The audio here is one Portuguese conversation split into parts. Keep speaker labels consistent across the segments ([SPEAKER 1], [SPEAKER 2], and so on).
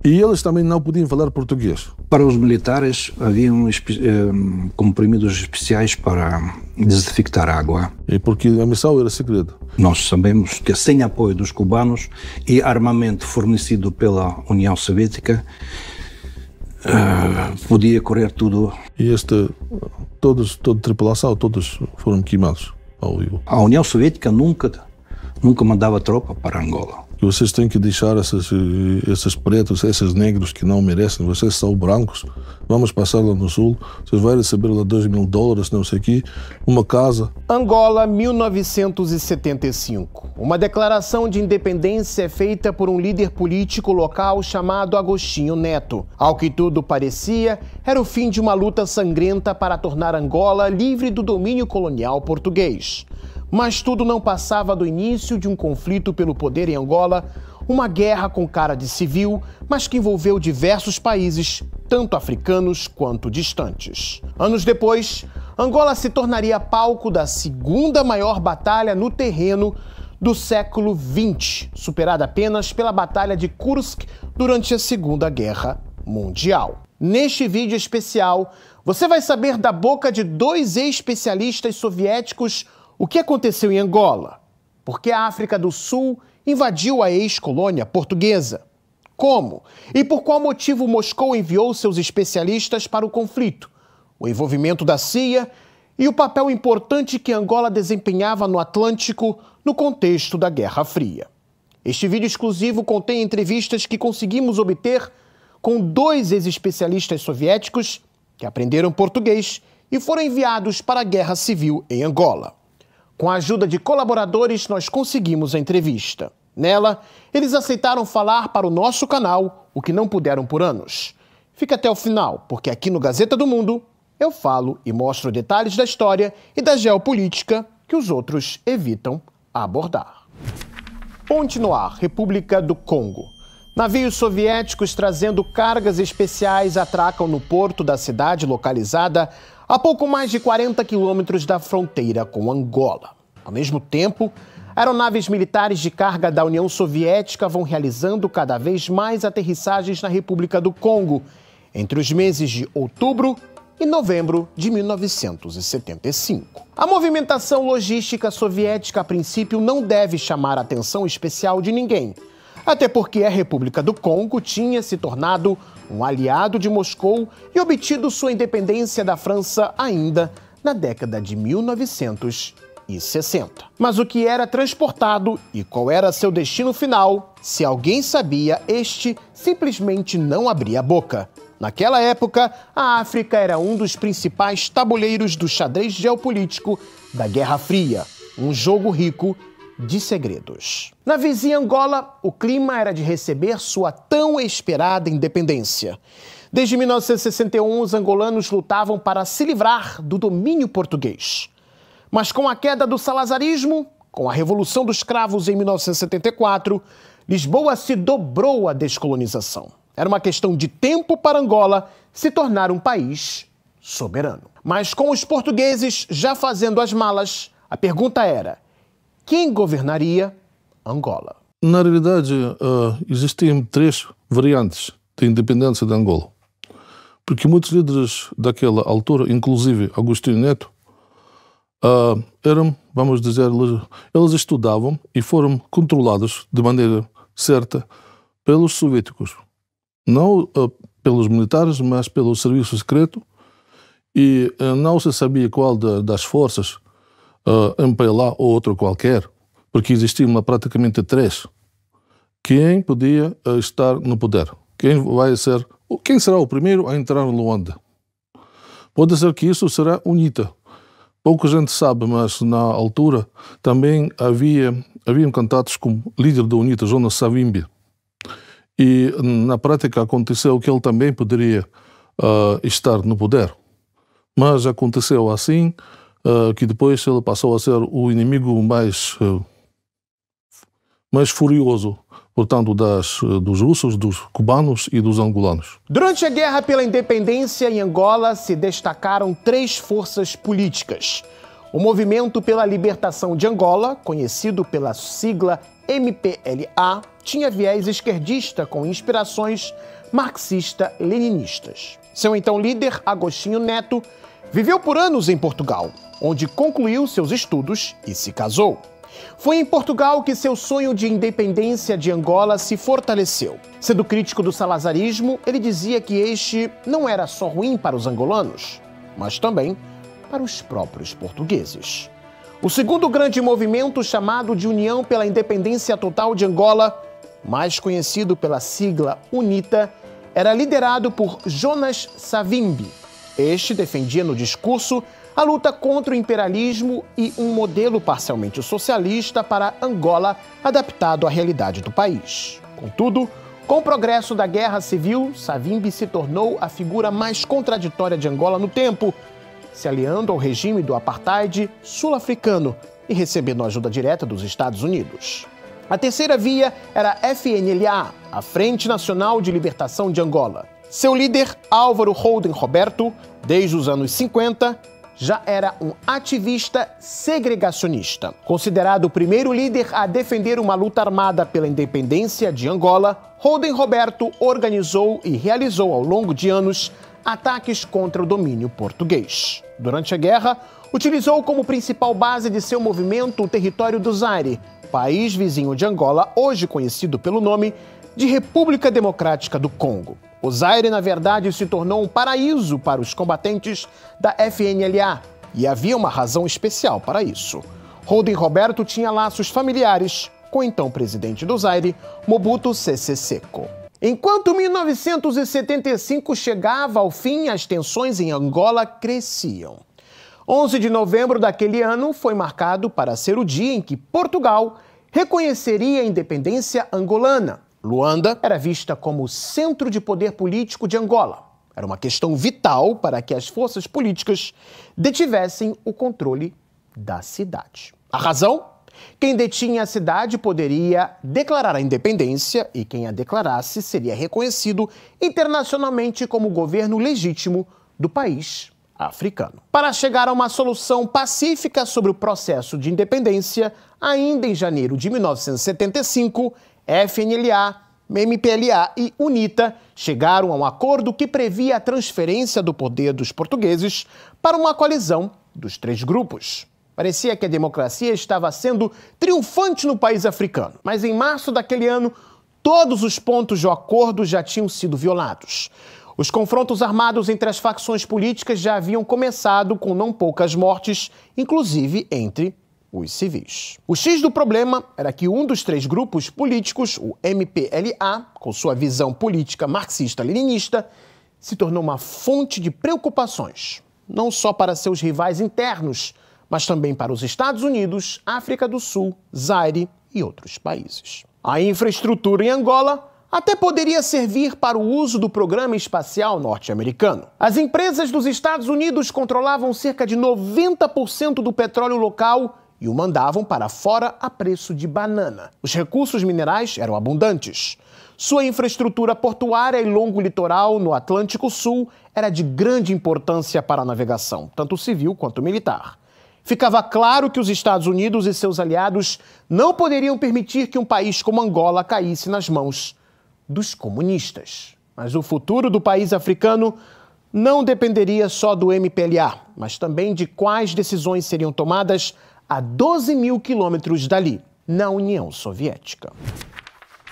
[SPEAKER 1] E eles também não podiam falar português.
[SPEAKER 2] Para os militares, haviam comprimidos especiais para desinfectar a água.
[SPEAKER 1] E porque a missão era segreda.
[SPEAKER 2] Nós sabemos que, sem apoio dos cubanos e armamento fornecido pela União Soviética, podia correr tudo.
[SPEAKER 1] E toda a tripulação, todos foram queimados ao vivo.
[SPEAKER 2] A União Soviética nunca mandava tropa para Angola.
[SPEAKER 1] E vocês têm que deixar esses pretos, esses negros que não merecem. Vocês são brancos. Vamos passar lá no sul. Vocês vão receber lá $2.000, não sei o quê, uma casa.
[SPEAKER 3] Angola, 1975. Uma declaração de independência é feita por um líder político local chamado Agostinho Neto. Ao que tudo parecia, era o fim de uma luta sangrenta para tornar Angola livre do domínio colonial português. Mas tudo não passava do início de um conflito pelo poder em Angola, uma guerra com cara de civil, mas que envolveu diversos países, tanto africanos quanto distantes. Anos depois, Angola se tornaria palco da segunda maior batalha no terreno do século XX, superada apenas pela Batalha de Kursk durante a Segunda Guerra Mundial. Neste vídeo especial, você vai saber da boca de dois ex-especialistas soviéticos o que aconteceu em Angola, por que a África do Sul invadiu a ex-colônia portuguesa, como e por qual motivo Moscou enviou seus especialistas para o conflito, o envolvimento da CIA e o papel importante que Angola desempenhava no Atlântico no contexto da Guerra Fria. Este vídeo exclusivo contém entrevistas que conseguimos obter com dois ex-especialistas soviéticos que aprenderam português e foram enviados para a Guerra Civil em Angola. Com a ajuda de colaboradores, nós conseguimos a entrevista. Nela, eles aceitaram falar para o nosso canal o que não puderam por anos. Fica até o final, porque aqui no Gazeta do Mundo eu falo e mostro detalhes da história e da geopolítica que os outros evitam abordar. Ponte no ar, República do Congo. Navios soviéticos trazendo cargas especiais atracam no porto da cidade localizada a pouco mais de 40 quilômetros da fronteira com Angola. Ao mesmo tempo, aeronaves militares de carga da União Soviética vão realizando cada vez mais aterrissagens na República do Congo, entre os meses de outubro e novembro de 1975. A movimentação logística soviética, a princípio, não deve chamar a atenção especial de ninguém, até porque a República do Congo tinha se tornado um aliado de Moscou e obtido sua independência da França ainda na década de 1960. Mas o que era transportado e qual era seu destino final, se alguém sabia, este simplesmente não abria a boca. Naquela época, a África era um dos principais tabuleiros do xadrez geopolítico da Guerra Fria, um jogo rico de segredos. Na vizinha Angola, o clima era de receber sua tão esperada independência. Desde 1961, os angolanos lutavam para se livrar do domínio português. Mas com a queda do salazarismo, com a Revolução dos Cravos em 1974, Lisboa se dobrou à descolonização. Era uma questão de tempo para Angola se tornar um país soberano. Mas com os portugueses já fazendo as malas, a pergunta era: quem governaria Angola?
[SPEAKER 1] Na realidade, existiam três variantes de independência de Angola. Porque muitos líderes daquela altura, inclusive Agostinho Neto, eram, vamos dizer, eles estudavam e foram controlados de maneira certa pelos soviéticos. Não pelos militares, mas pelo serviço secreto. E não se sabia qual das forças, MPLA ou outro qualquer, porque existiam praticamente três. Quem podia estar no poder? Quem será o primeiro a entrar no Luanda? Pode ser que isso será UNITA. Pouca gente sabe, mas na altura também haviam candidatos como líder da UNITA, Jonas Savimbi. E na prática aconteceu que ele também poderia estar no poder. Mas aconteceu assim, que depois ele passou a ser o inimigo mais furioso, portanto, dos russos, dos cubanos e dos angolanos.
[SPEAKER 3] Durante a Guerra pela Independência em Angola se destacaram três forças políticas: O Movimento pela Libertação de Angola, conhecido pela sigla MPLA, tinha viés esquerdista com inspirações marxista-leninistas. Seu então líder, Agostinho Neto, viveu por anos em Portugal, onde concluiu seus estudos e se casou. Foi em Portugal que seu sonho de independência de Angola se fortaleceu. Sendo crítico do salazarismo, ele dizia que este não era só ruim para os angolanos, mas também para os próprios portugueses. O segundo grande movimento, chamado de União pela Independência Total de Angola, mais conhecido pela sigla UNITA, era liderado por Jonas Savimbi. Este defendia no discurso a luta contra o imperialismo e um modelo parcialmente socialista para Angola adaptado à realidade do país. Contudo, com o progresso da Guerra Civil, Savimbi se tornou a figura mais contraditória de Angola no tempo, se aliando ao regime do apartheid sul-africano e recebendo ajuda direta dos Estados Unidos. A terceira via era a FNLA, a Frente Nacional de Libertação de Angola. Seu líder, Álvaro Holden Roberto, desde os anos 50, já era um ativista segregacionista. Considerado o primeiro líder a defender uma luta armada pela independência de Angola, Holden Roberto organizou e realizou ao longo de anos ataques contra o domínio português. Durante a guerra, utilizou como principal base de seu movimento o território do Zaire, país vizinho de Angola, hoje conhecido pelo nome de República Democrática do Congo. O Zaire, na verdade, se tornou um paraíso para os combatentes da FNLA, e havia uma razão especial para isso. Holden Roberto tinha laços familiares com o então presidente do Zaire, Mobutu Sese Seko. Enquanto 1975 chegava ao fim, as tensões em Angola cresciam. 11 de novembro daquele ano foi marcado para ser o dia em que Portugal reconheceria a independência angolana. Luanda era vista como o centro de poder político de Angola. Era uma questão vital para que as forças políticas detivessem o controle da cidade. A razão? Quem detinha a cidade poderia declarar a independência e quem a declarasse seria reconhecido internacionalmente como governo legítimo do país africano. Para chegar a uma solução pacífica sobre o processo de independência, ainda em janeiro de 1975, FNLA, MPLA e UNITA chegaram a um acordo que previa a transferência do poder dos portugueses para uma coalizão dos três grupos. Parecia que a democracia estava sendo triunfante no país africano, mas em março daquele ano, todos os pontos do acordo já tinham sido violados. Os confrontos armados entre as facções políticas já haviam começado com não poucas mortes, inclusive entre os civis. O X do problema era que um dos três grupos políticos, o MPLA, com sua visão política marxista-leninista, se tornou uma fonte de preocupações, não só para seus rivais internos, mas também para os Estados Unidos, África do Sul, Zaire e outros países. A infraestrutura em Angola até poderia servir para o uso do programa espacial norte-americano. As empresas dos Estados Unidos controlavam cerca de 90% do petróleo local e o mandavam para fora a preço de banana. Os recursos minerais eram abundantes. Sua infraestrutura portuária e longo litoral no Atlântico Sul era de grande importância para a navegação, tanto civil quanto militar. Ficava claro que os Estados Unidos e seus aliados não poderiam permitir que um país como Angola caísse nas mãos dos comunistas. Mas o futuro do país africano não dependeria só do MPLA, mas também de quais decisões seriam tomadas a 12 mil quilômetros dali, na União Soviética.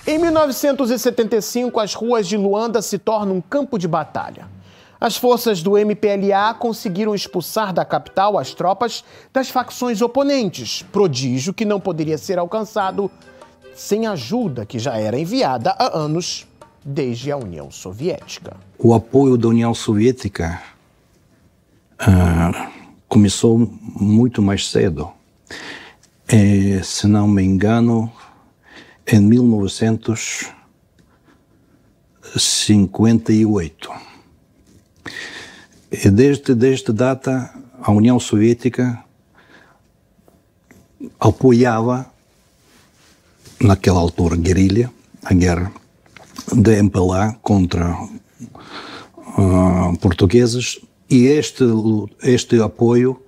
[SPEAKER 3] Em 1975, as ruas de Luanda se tornam um campo de batalha. As forças do MPLA conseguiram expulsar da capital as tropas das facções oponentes, prodígio que não poderia ser alcançado sem ajuda que já era enviada há anos desde a União Soviética.
[SPEAKER 2] O apoio da União Soviética começou muito mais cedo. Se não me engano, em 1958. E desde data, a União Soviética apoiava, naquela altura, a guerra da MPLA contra portugueses, e este apoio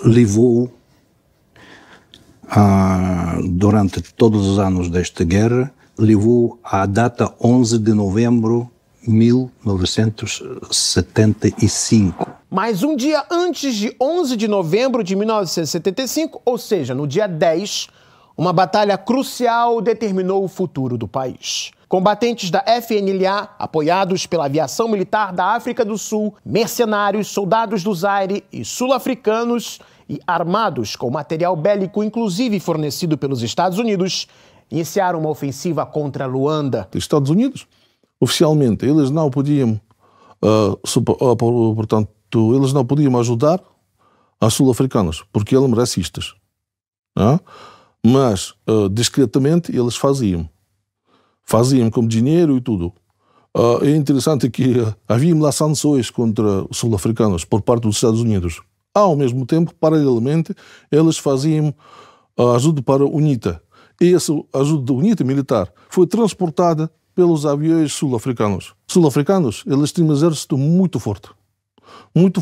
[SPEAKER 2] levou, durante todos os anos desta guerra, levou à data 11 de novembro de 1975.
[SPEAKER 3] Mas um dia antes de 11 de novembro de 1975, ou seja, no dia 10, uma batalha crucial determinou o futuro do país. Combatentes da FNLA, apoiados pela aviação militar da África do Sul, mercenários, soldados do Zaire e sul-africanos, e armados com material bélico, inclusive fornecido pelos Estados Unidos, iniciaram uma ofensiva contra Luanda.
[SPEAKER 1] Os Estados Unidos, oficialmente, eles não podiam, portanto, eles não podiam ajudar os sul-africanos, porque eram racistas. Não? Mas, discretamente, eles faziam com dinheiro e tudo. É interessante que havia lá sanções contra os sul-africanos por parte dos Estados Unidos. Ao mesmo tempo, paralelamente, eles faziam ajuda para a UNITA. E essa ajuda da UNITA militar foi transportada pelos aviões sul-africanos. Sul-africanos, eles tinham um exército muito forte, muito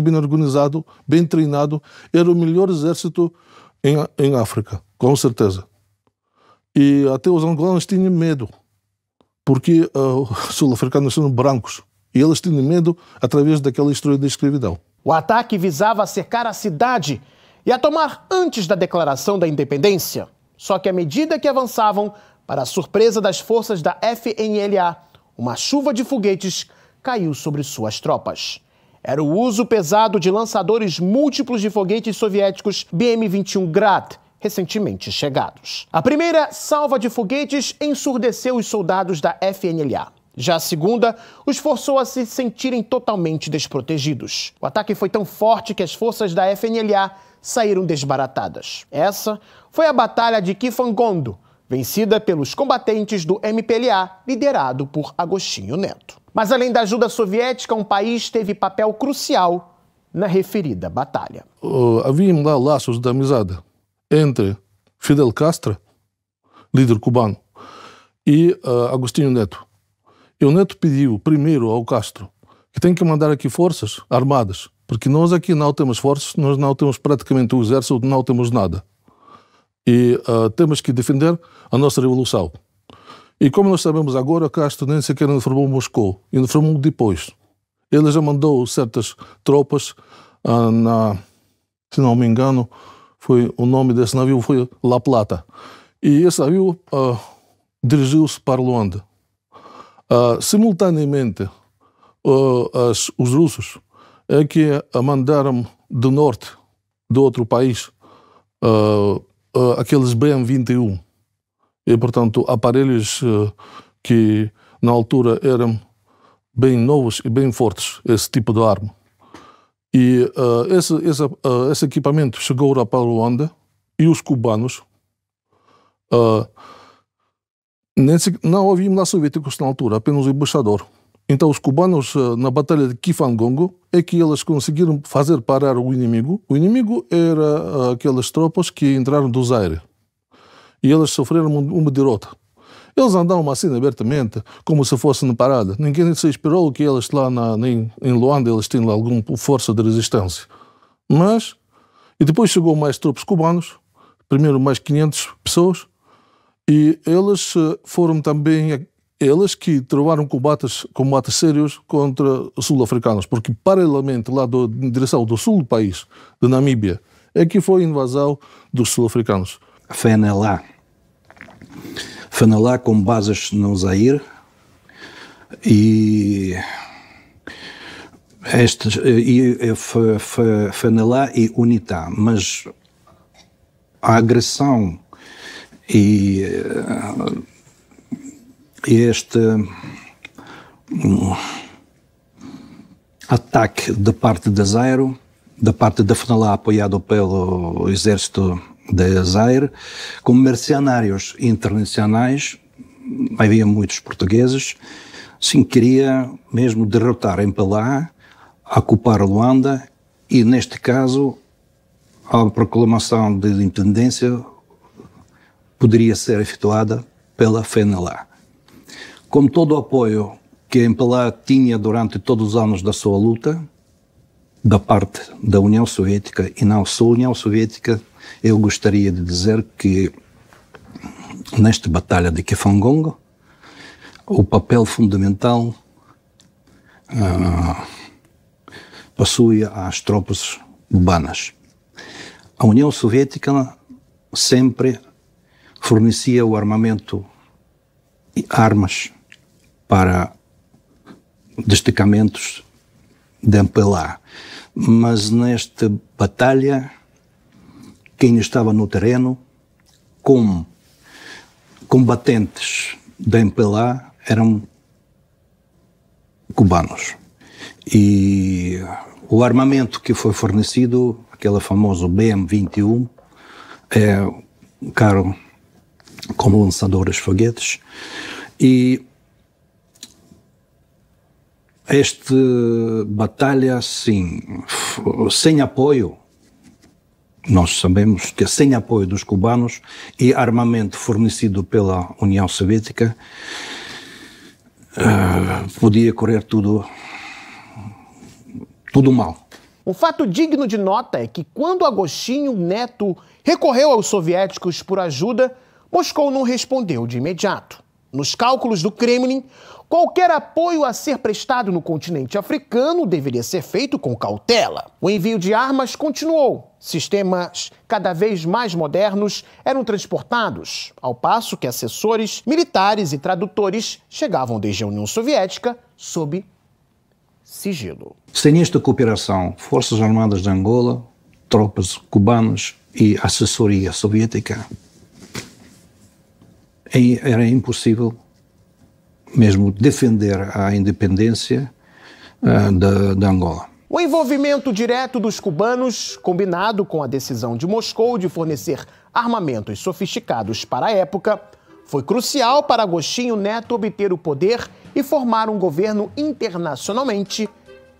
[SPEAKER 1] bem organizado, bem treinado. Era o melhor exército em África, com certeza. E até os angolanos tinham medo, porque os sul-africanos são brancos. E eles tinham medo através daquela história da escravidão.
[SPEAKER 3] O ataque visava cercar a cidade e a tomar antes da declaração da independência. Só que à medida que avançavam, para a surpresa das forças da FNLA, uma chuva de foguetes caiu sobre suas tropas. Era o uso pesado de lançadores múltiplos de foguetes soviéticos BM-21 Grad, recentemente chegados. A primeira salva de foguetes ensurdeceu os soldados da FNLA. Já a segunda os forçou a se sentirem totalmente desprotegidos. O ataque foi tão forte que as forças da FNLA saíram desbaratadas. Essa foi a Batalha de Kifangondo, vencida pelos combatentes do MPLA, liderado por Agostinho Neto. Mas além da ajuda soviética, um país teve papel crucial na referida batalha.
[SPEAKER 1] Havia lá laços de amizade entre Fidel Castro, líder cubano, e Agostinho Neto. E o Neto pediu primeiro ao Castro que tem que mandar aqui forças armadas, porque nós aqui não temos forças, nós não temos praticamente o exército, não temos nada. E temos que defender a nossa revolução. E como nós sabemos agora, Castro nem sequer informou Moscou, informou depois. Ele já mandou certas tropas, se não me engano, o nome desse navio foi La Plata. E esse navio dirigiu-se para Luanda. Simultaneamente, os russos é que mandaram do norte, do outro país, aqueles BM-21. E, portanto, aparelhos que, na altura, eram bem novos e bem fortes, esse tipo de arma. E esse equipamento chegou para Luanda e os cubanos não havia lá soviéticos na altura, apenas o embaixador. Então os cubanos, na batalha de Kifangondo, é que eles conseguiram fazer parar o inimigo. O inimigo era aquelas tropas que entraram do Zaire. E eles sofreram uma derrota. Eles andavam assim abertamente, como se fossem na parada. Ninguém se esperou que eles lá em Luanda eles tinham alguma força de resistência. E depois chegou mais tropas cubanos, primeiro mais 500 pessoas, e eles foram também eles que travaram combates sérios contra os sul-africanos, porque paralelamente lá em direção do sul do país, de Namíbia, é que foi a invasão dos sul-africanos.
[SPEAKER 2] FNLA com bases no Zaire e FNLA e UNITA, mas a agressão e este ataque da parte da Zaire, da parte da FNLA apoiado pelo exército da Zaire, com mercenários internacionais, havia muitos portugueses, sim, queria mesmo derrotar MPLA, ocupar Luanda e, neste caso, a proclamação de independência poderia ser efetuada pela FNLA. Com todo o apoio que a MPLA tinha durante todos os anos da sua luta, da parte da União Soviética, e não só a União Soviética, eu gostaria de dizer que nesta batalha de Kefangong, o papel fundamental passou às tropas cubanas. A União Soviética sempre fornecia o armamento e armas para destacamentos de MPLA. Mas nesta batalha, quem estava no terreno como combatentes da MPLA eram cubanos. E o armamento que foi fornecido, aquele famoso BM-21, é caro como lançadores foguetes, e esta batalha, sim, sem apoio, nós sabemos que sem apoio dos cubanos e armamento fornecido pela União Soviética, podia correr tudo mal.
[SPEAKER 3] Um fato digno de nota é que quando Agostinho Neto recorreu aos soviéticos por ajuda, Moscou não respondeu de imediato. Nos cálculos do Kremlin, qualquer apoio a ser prestado no continente africano deveria ser feito com cautela. O envio de armas continuou. Sistemas cada vez mais modernos eram transportados, ao passo que assessores militares e tradutores chegavam desde a União Soviética sob sigilo.
[SPEAKER 2] Sem esta cooperação, Forças Armadas de Angola, tropas cubanas e assessoria soviética, era impossível mesmo defender a independência da Angola.
[SPEAKER 3] O envolvimento direto dos cubanos, combinado com a decisão de Moscou de fornecer armamentos sofisticados para a época, foi crucial para Agostinho Neto obter o poder e formar um governo internacionalmente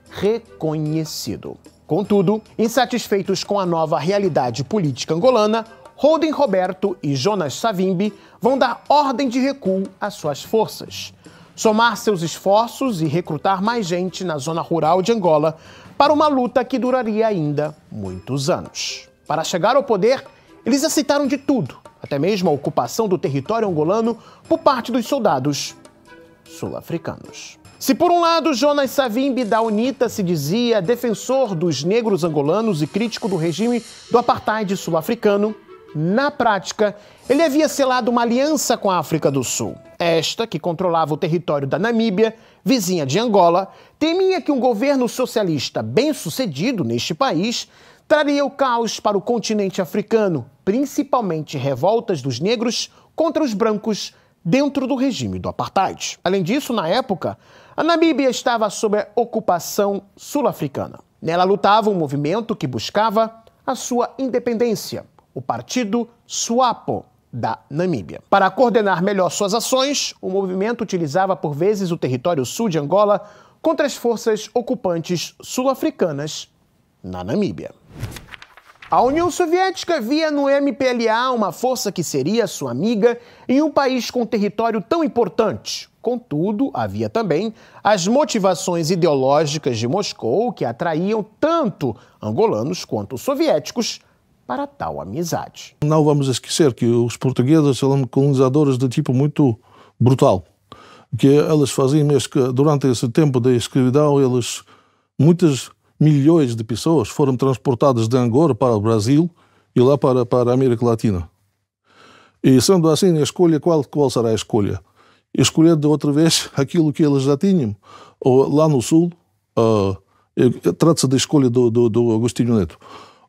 [SPEAKER 3] reconhecido. Contudo, insatisfeitos com a nova realidade política angolana, Holden Roberto e Jonas Savimbi vão dar ordem de recuo às suas forças, somar seus esforços e recrutar mais gente na zona rural de Angola para uma luta que duraria ainda muitos anos. Para chegar ao poder, eles aceitaram de tudo, até mesmo a ocupação do território angolano por parte dos soldados sul-africanos. Se por um lado Jonas Savimbi da UNITA se dizia defensor dos negros angolanos e crítico do regime do apartheid sul-africano, na prática, ele havia selado uma aliança com a África do Sul. Esta, que controlava o território da Namíbia, vizinha de Angola, temia que um governo socialista bem-sucedido neste país traria o caos para o continente africano, principalmente revoltas dos negros contra os brancos dentro do regime do apartheid. Além disso, na época, a Namíbia estava sob a ocupação sul-africana. Nela lutava um movimento que buscava a sua independência, o Partido SWAPO da Namíbia. Para coordenar melhor suas ações, o movimento utilizava por vezes o território sul de Angola contra as forças ocupantes sul-africanas na Namíbia. A União Soviética via no MPLA uma força que seria sua amiga em um país com território tão importante. Contudo, havia também as motivações ideológicas de Moscou que atraíam tanto angolanos quanto soviéticos para tal amizade.
[SPEAKER 1] Não vamos esquecer que os portugueses eram colonizadores de tipo muito brutal. Que eles faziam mesmo que durante esse tempo da escravidão, muitas milhões de pessoas foram transportadas de Angola para o Brasil e lá para a América Latina. E sendo assim, a escolha, qual será a escolha? Escolher de outra vez aquilo que eles já tinham. Ou lá no Sul, trata-se da escolha do Agostinho Neto.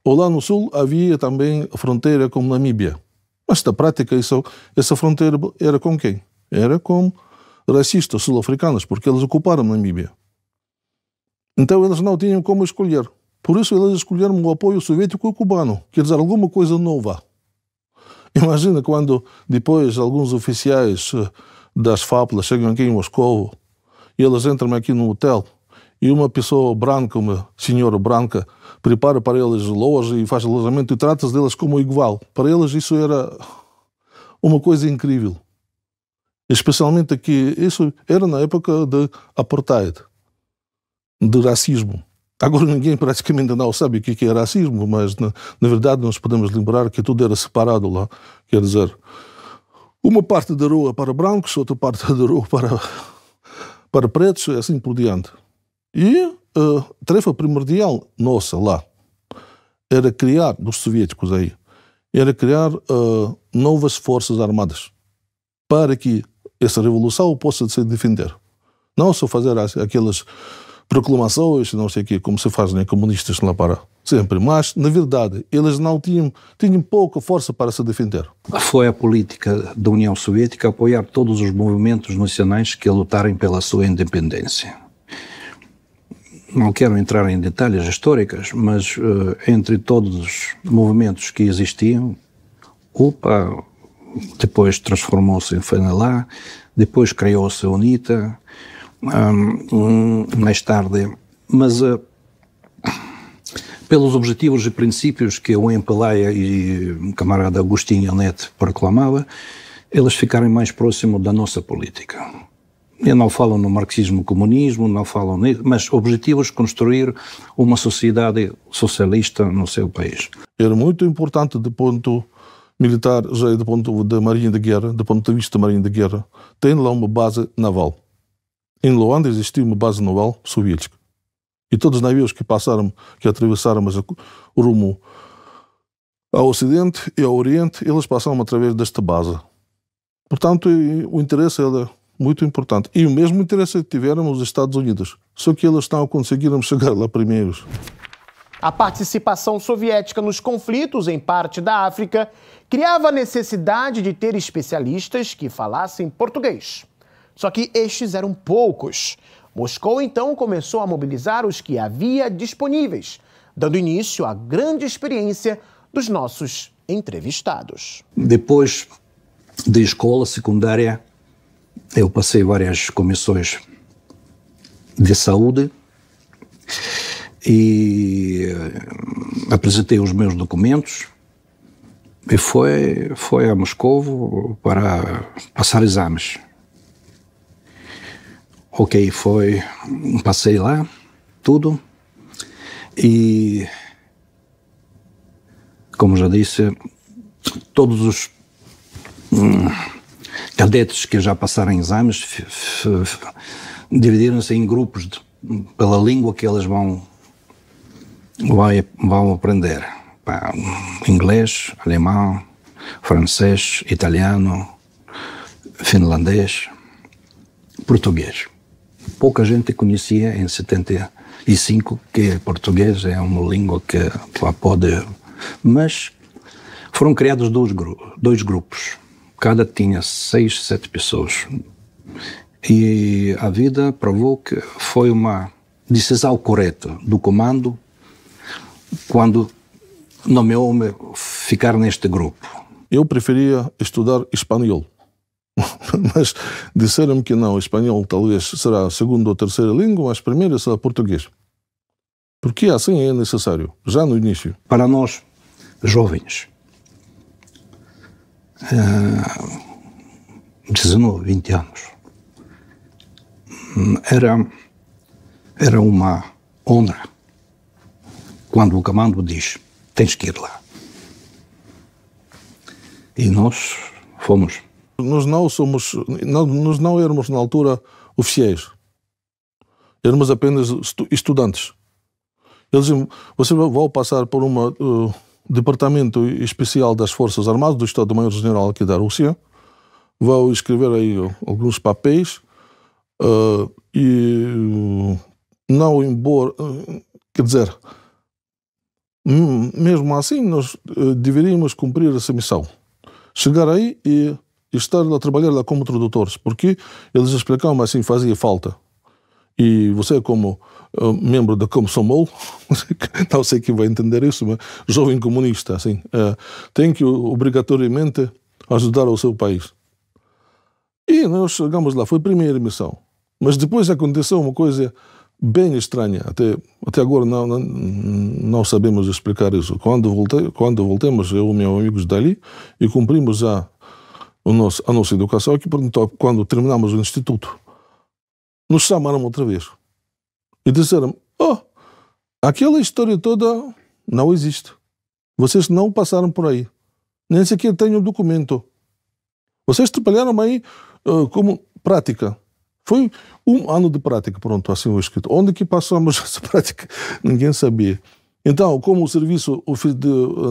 [SPEAKER 1] Ou lá no Sul havia também a fronteira com Namíbia. Mas na prática essa fronteira era com quem? Era com racistas sul-africanos, porque eles ocuparam Namíbia. Então eles não tinham como escolher. Por isso eles escolheram o apoio soviético e cubano. Quer dizer, alguma coisa nova. Imagina quando depois alguns oficiais das FAPLA chegam aqui em Moscou e eles entram aqui no hotel e uma pessoa branca, uma senhora branca, prepara para eles loja e faz alojamento e trata-se deles como igual. Para eles isso era uma coisa incrível. Especialmente aqui, isso era na época de apartheid, de racismo. Agora ninguém praticamente não sabe o que é racismo, mas na verdade nós podemos lembrar que tudo era separado lá. Quer dizer, uma parte da rua para brancos, outra parte da rua para pretos, e assim por diante. E a tarefa primordial nossa lá era criar, dos soviéticos aí, era criar novas forças armadas para que essa revolução possa se defender. Não só fazer aquelas proclamações, não sei o quê, como se faz, né, comunistas lá para sempre. Mas, na verdade, eles não tinham pouca força para se defender.
[SPEAKER 2] Foi a política da União Soviética apoiar todos os movimentos nacionais que lutarem pela sua independência. Não quero entrar em detalhes históricos, mas entre todos os movimentos que existiam, UPA depois transformou-se em FNLA, depois criou-se a UNITA, mais tarde, mas pelos objetivos e princípios que o MPLA e o camarada Agostinho Neto proclamava, eles ficaram mais próximos da nossa política. Eu não falo no marxismo-comunismo, não falo nisso, mas objetivos de construir uma sociedade socialista no seu país.
[SPEAKER 1] Era muito importante do ponto militar, já do ponto da Marinha de Guerra, do ponto de vista da Marinha de Guerra, tem lá uma base naval. Em Luanda existia uma base naval soviética. E todos os navios que passaram, que atravessaram o rumo ao Ocidente e ao Oriente, eles passaram através desta base. Portanto, o interesse era muito importante. E o mesmo interesse que tiveram os Estados Unidos. Só que eles não conseguiram chegar lá primeiros.
[SPEAKER 3] A participação soviética nos conflitos em parte da África criava a necessidade de ter especialistas que falassem português. Só que estes eram poucos. Moscou, então, começou a mobilizar os que havia disponíveis, dando início à grande experiência dos nossos entrevistados.
[SPEAKER 2] Depois da escola secundária, eu passei várias comissões de saúde e apresentei os meus documentos e foi a Moscovo para passar exames. Ok, passei lá, tudo, e, como já disse, todos os cadetes que já passaram exames dividiram-se em grupos pela língua que eles vão aprender. Inglês, alemão, francês, italiano, finlandês, português. Pouca gente conhecia em 75 que português é uma língua que pode... Mas foram criados dois grupos. Cada tinha 6, 7 pessoas. E a vida provou que foi uma decisão correta do comando quando nomeou-me ficar neste grupo.
[SPEAKER 1] Eu preferia estudar espanhol. Mas disseram-me que não, o espanhol talvez será a segunda ou terceira língua, mas a primeira será português. Porque assim é necessário, já no início.
[SPEAKER 2] Para nós, jovens, 19, 20 anos, era uma honra quando o comando diz, tens que ir lá. E nós fomos.
[SPEAKER 1] Nós não éramos na altura oficiais. Éramos apenas estudantes. Eles diziam, você vai passar por um departamento especial das Forças Armadas, do Estado-Maior-General aqui da Rússia, vai escrever aí alguns papéis e não embora... Quer dizer, mesmo assim nós deveríamos cumprir essa missão. Chegar aí e estar a trabalhar lá como tradutores, porque eles explicavam assim, fazia falta. E você como membro da Komsomol, não sei quem vai entender isso, mas jovem comunista, assim, tem que obrigatoriamente ajudar o seu país. E nós chegamos lá, foi a primeira missão. Mas depois aconteceu uma coisa bem estranha, até agora não sabemos explicar isso. Quando voltamos, eu e meus amigos dali, e cumprimos a nossa educação, que quando terminamos o instituto, nos chamaram outra vez. E disseram, Aquela história toda não existe. Vocês não passaram por aí. Nem sequer têm um documento. Vocês trabalharam aí como prática. Foi 1 ano de prática, pronto, assim foi escrito. Onde que passamos essa prática? Ninguém sabia. Então, como o serviço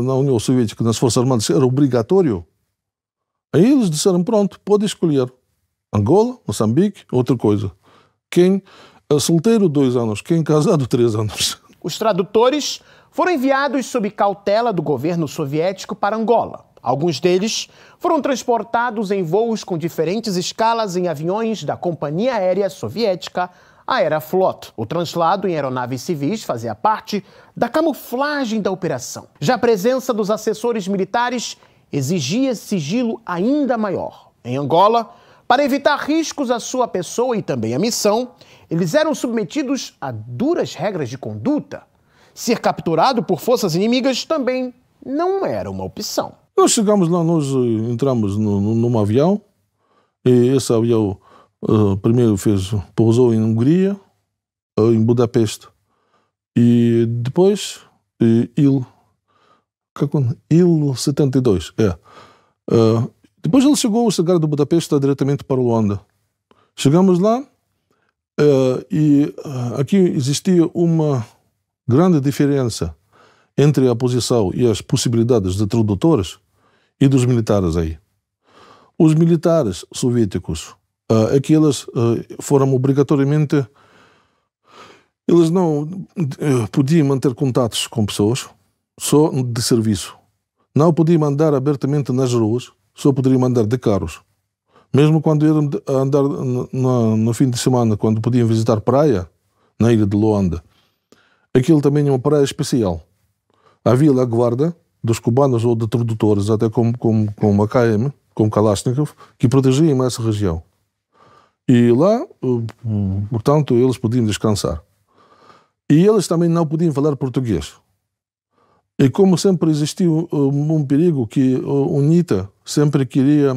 [SPEAKER 1] na União Soviética, nas Forças Armadas, era obrigatório, aí eles disseram, pronto, pode escolher. Angola, Moçambique, outra coisa. Quem é solteiro, 2 anos. Quem é casado, 3 anos.
[SPEAKER 3] Os tradutores foram enviados sob cautela do governo soviético para Angola. Alguns deles foram transportados em voos com diferentes escalas em aviões da Companhia Aérea Soviética, a Aeroflot. O translado em aeronaves civis fazia parte da camuflagem da operação. Já a presença dos assessores militares exigia sigilo ainda maior. Em Angola, para evitar riscos à sua pessoa e também à missão, eles eram submetidos a duras regras de conduta. Ser capturado por forças inimigas também não era uma opção.
[SPEAKER 1] Nós chegamos lá, nós entramos num avião, e esse avião primeiro pousou em Hungria, em Budapeste, e depois Il-72, depois ele chegou a chegar de Budapeste diretamente para Luanda. Chegamos lá e aqui existia uma grande diferença entre a posição e as possibilidades de tradutores e dos militares aí. Os militares soviéticos, aqueles foram obrigatoriamente, eles não podiam manter contatos com pessoas, só de serviço. Não podiam andar abertamente nas ruas, só poderiam andar de carros. Mesmo quando iam andar no fim de semana, quando podiam visitar praia, na ilha de Luanda, aquilo também é uma praia especial. Havia lá guarda dos cubanos ou de tradutores, até com AKM, com Kalashnikov, que protegiam essa região. E lá, portanto, eles podiam descansar. E eles também não podiam falar português. E como sempre existiu um perigo que o UNITA sempre queria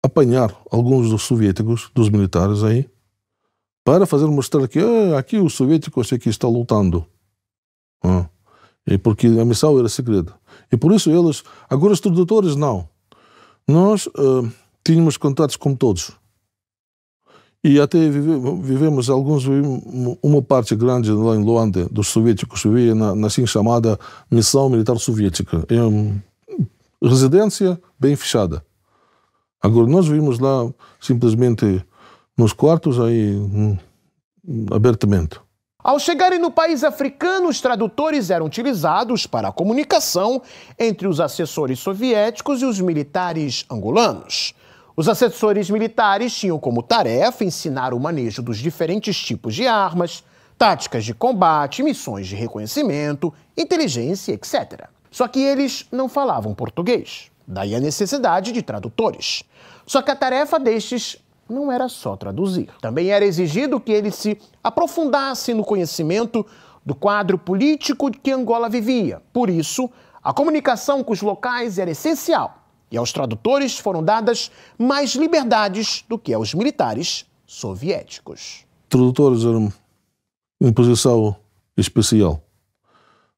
[SPEAKER 1] apanhar alguns dos soviéticos, dos militares aí, para fazer mostrar que aqui os soviéticos aqui estão lutando. E porque a missão era segreda. E por isso eles, agora os tradutores não. Nós tínhamos contatos com todos. E até vivemos uma parte grande lá em Luanda dos soviéticos vivia na assim chamada missão militar soviética. É uma residência bem fechada. Agora nós vivimos lá simplesmente nos quartos aí abertamente.
[SPEAKER 3] Ao chegarem no país africano, os tradutores eram utilizados para a comunicação entre os assessores soviéticos e os militares angolanos. Os assessores militares tinham como tarefa ensinar o manejo dos diferentes tipos de armas, táticas de combate, missões de reconhecimento, inteligência, etc. Só que eles não falavam português, daí a necessidade de tradutores. Só que a tarefa destes não era só traduzir. Também era exigido que eles se aprofundassem no conhecimento do quadro político que Angola vivia. Por isso, a comunicação com os locais era essencial. E aos tradutores foram dadas mais liberdades do que aos militares soviéticos.
[SPEAKER 1] Tradutores eram em posição especial,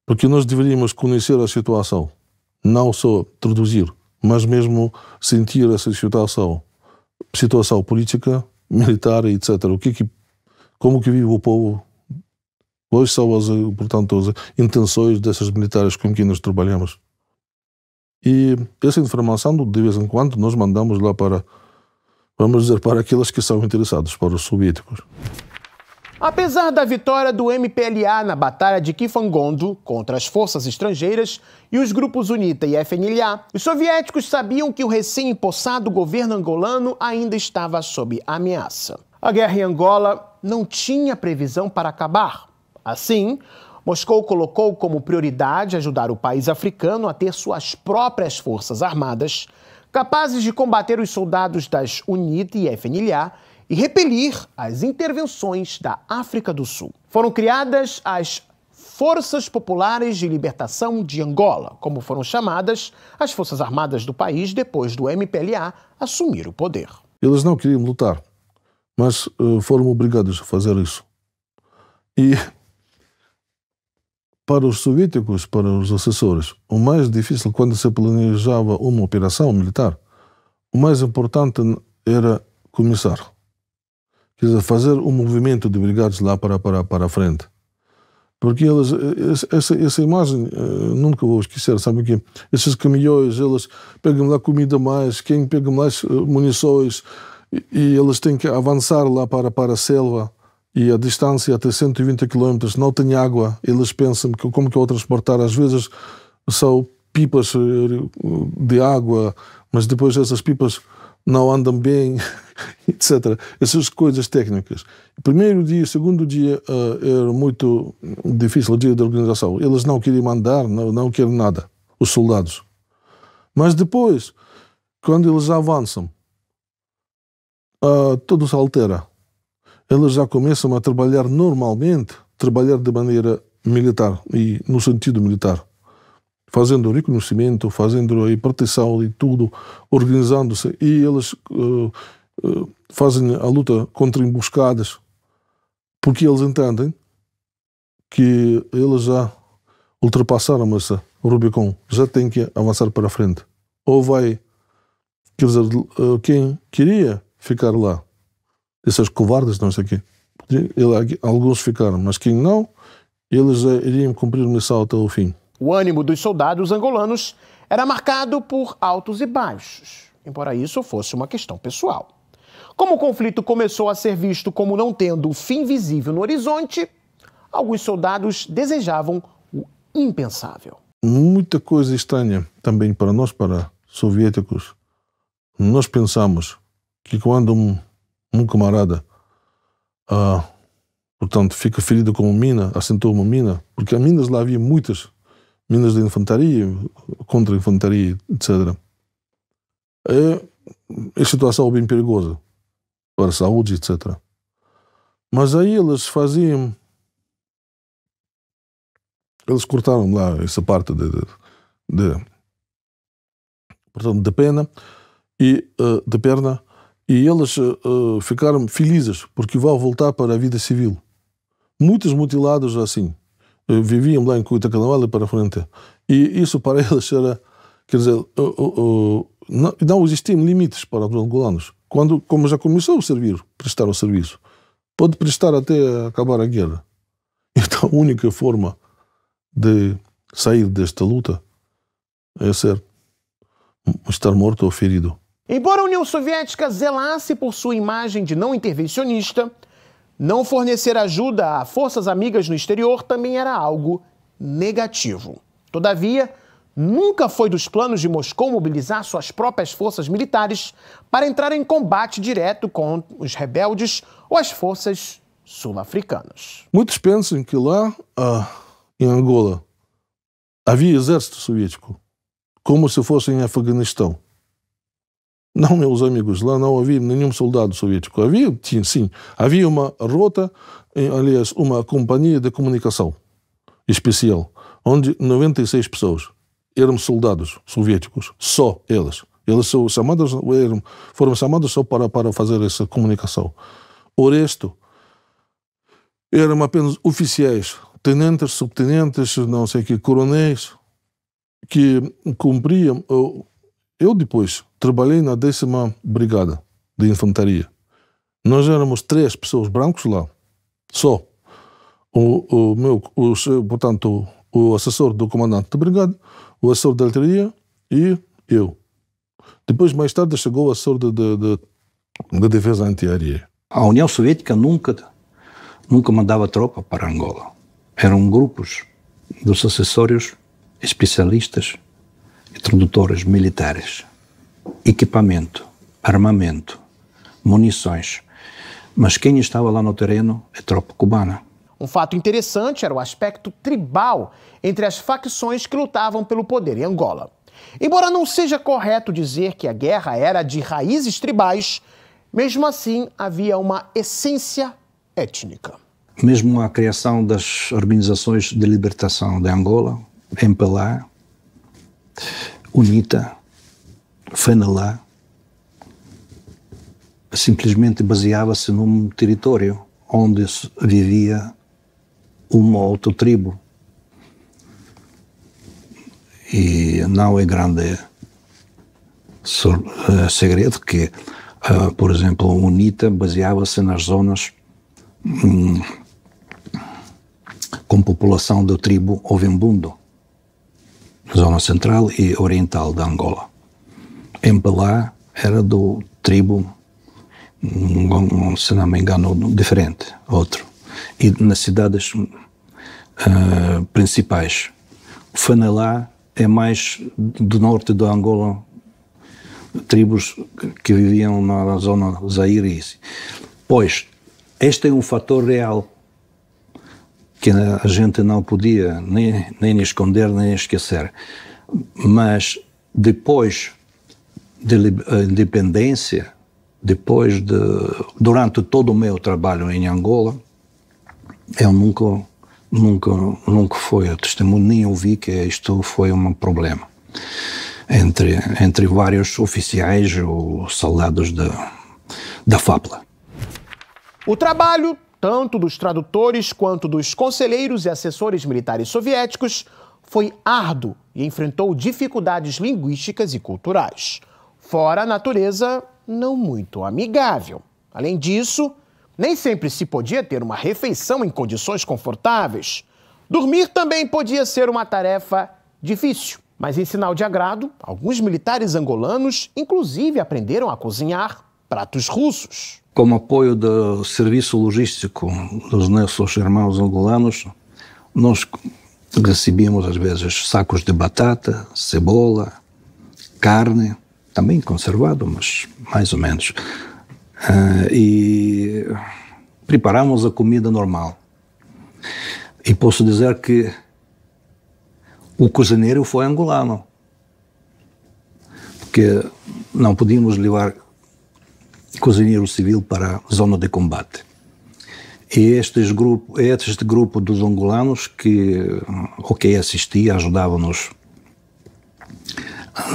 [SPEAKER 1] porque nós deveríamos conhecer a situação, não só traduzir, mas mesmo sentir essa situação política, militar, etc. Como que vive o povo, quais são portanto, as intenções dessas militares com quem nós trabalhamos. E essa informação, de vez em quando, nós mandamos lá para, vamos dizer, para aqueles que são interessados, para os soviéticos.
[SPEAKER 3] Apesar da vitória do MPLA na Batalha de Kifangondo contra as forças estrangeiras e os grupos UNITA e FNLA, os soviéticos sabiam que o recém-empossado governo angolano ainda estava sob ameaça. A guerra em Angola não tinha previsão para acabar. Assim, Moscou colocou como prioridade ajudar o país africano a ter suas próprias forças armadas, capazes de combater os soldados das UNITA e FNLA e repelir as intervenções da África do Sul. Foram criadas as Forças Populares de Libertação de Angola, como foram chamadas as forças armadas do país depois do MPLA assumir o poder.
[SPEAKER 1] Eles não queriam lutar, mas foram obrigados a fazer isso. E para os soviéticos, para os assessores, o mais difícil quando se planejava uma operação militar, o mais importante era começar. Quer dizer, fazer um movimento de brigadas lá para a frente. Porque eles, essa imagem, nunca vou esquecer, sabe que esses caminhões, eles pegam lá comida mais, quem pega mais munições, e eles têm que avançar lá para a selva, e a distância até 120 km, não tem água, eles pensam que como que eu transportar, às vezes são pipas de água, mas depois essas pipas não andam bem, etc. Essas coisas técnicas. Primeiro dia, segundo dia, era muito difícil o dia da organização. Eles não queriam andar, não querem nada, os soldados. Mas depois, quando eles avançam, tudo se altera. Eles já começam a trabalhar normalmente, trabalhar de maneira militar, e no sentido militar. Fazendo reconhecimento, fazendo a proteção e tudo, organizando-se. E eles fazem a luta contra emboscadas, porque eles entendem que eles já ultrapassaram esse Rubicon, já têm que avançar para a frente. Ou vai, quer dizer, quem queria ficar lá, esses covardes, não sei o quê, alguns ficaram, mas quem não, eles já iriam cumprir a missão até o fim.
[SPEAKER 3] O ânimo dos soldados angolanos era marcado por altos e baixos, embora isso fosse uma questão pessoal. Como o conflito começou a ser visto como não tendo o fim visível no horizonte, alguns soldados desejavam o impensável.
[SPEAKER 1] Muita coisa estranha também para nós, para soviéticos. Nós pensamos que quando um camarada portanto, fica ferido com uma mina, assentou uma mina, porque há minas lá havia muitas, minas de infantaria, contra-infantaria, etc. É situação bem perigosa para a saúde, etc. Mas aí eles faziam, eles cortaram lá essa parte portanto, da perna e eles ficaram felizes porque vão voltar para a vida civil. Muitos mutilados assim viviam lá em Cuitacanaval para frente, e isso para eles era, quer dizer, não existiam limites para os angolanos. Como já começou a prestar o serviço, pode prestar até acabar a guerra. Então a única forma de sair desta luta é estar morto ou ferido.
[SPEAKER 3] Embora a União Soviética zelasse por sua imagem de não intervencionista, não fornecer ajuda a forças amigas no exterior também era algo negativo. Todavia, nunca foi dos planos de Moscou mobilizar suas próprias forças militares para entrar em combate direto com os rebeldes ou as forças sul-africanas.
[SPEAKER 1] Muitos pensam que lá, em Angola, havia exército soviético, como se fosse em Afeganistão. Não, meus amigos, lá não havia nenhum soldado soviético. Havia uma rota, aliás, uma companhia de comunicação especial, onde 96 pessoas eram soldados soviéticos, só eles. Eles foram chamados só para fazer essa comunicação. O resto eram apenas oficiais, tenentes, subtenentes, não sei o que, coronéis, que cumpriam. Eu depois trabalhei na 10ª Brigada de Infantaria. Nós éramos 3 pessoas brancos lá, só. Portanto, o assessor do comandante da brigada, o assessor da artilharia e eu. Depois, mais tarde, chegou o assessor da defesa antiaérea.
[SPEAKER 2] A União Soviética nunca mandava tropa para Angola. Eram grupos dos assessórios especialistas e tradutores militares, equipamento, armamento, munições. Mas quem estava lá no terreno é a tropa cubana.
[SPEAKER 3] Um fato interessante era o aspecto tribal entre as facções que lutavam pelo poder em Angola. Embora não seja correto dizer que a guerra era de raízes tribais, mesmo assim havia uma essência étnica.
[SPEAKER 2] Mesmo a criação das organizações de libertação de Angola, MPLA, UNITA, FENALA, simplesmente baseava-se num território onde vivia uma outra tribo. E não é grande segredo que, por exemplo, o UNITA baseava-se nas zonas com população da tribo Ovembundo, zona central e oriental da Angola. Embelá era do tribo, se não me engano, diferente, outro. E nas cidades principais. Fanelá é mais do norte da Angola, tribos que viviam na zona Zaire. Pois, este é um fator real que a gente não podia nem esconder, nem esquecer. Mas depois da independência, durante todo o meu trabalho em Angola, eu nunca foi testemunho, nem ouvi que isto foi um problema entre vários oficiais ou soldados da FAPLA.
[SPEAKER 3] O trabalho, tanto dos tradutores quanto dos conselheiros e assessores militares soviéticos, foi árduo e enfrentou dificuldades linguísticas e culturais. Fora a natureza não muito amigável. Além disso, nem sempre se podia ter uma refeição em condições confortáveis. Dormir também podia ser uma tarefa difícil. Mas em sinal de agrado, alguns militares angolanos inclusive aprenderam a cozinhar pratos russos.
[SPEAKER 2] Como apoio do serviço logístico dos nossos irmãos angolanos, nós recebíamos às vezes sacos de batata, cebola, carne, também conservado, mas mais ou menos. E preparamos a comida normal. E posso dizer que o cozinheiro foi angolano, porque não podíamos levar cozinheiro civil para a zona de combate. E este grupo dos angolanos que assistia, ajudava-nos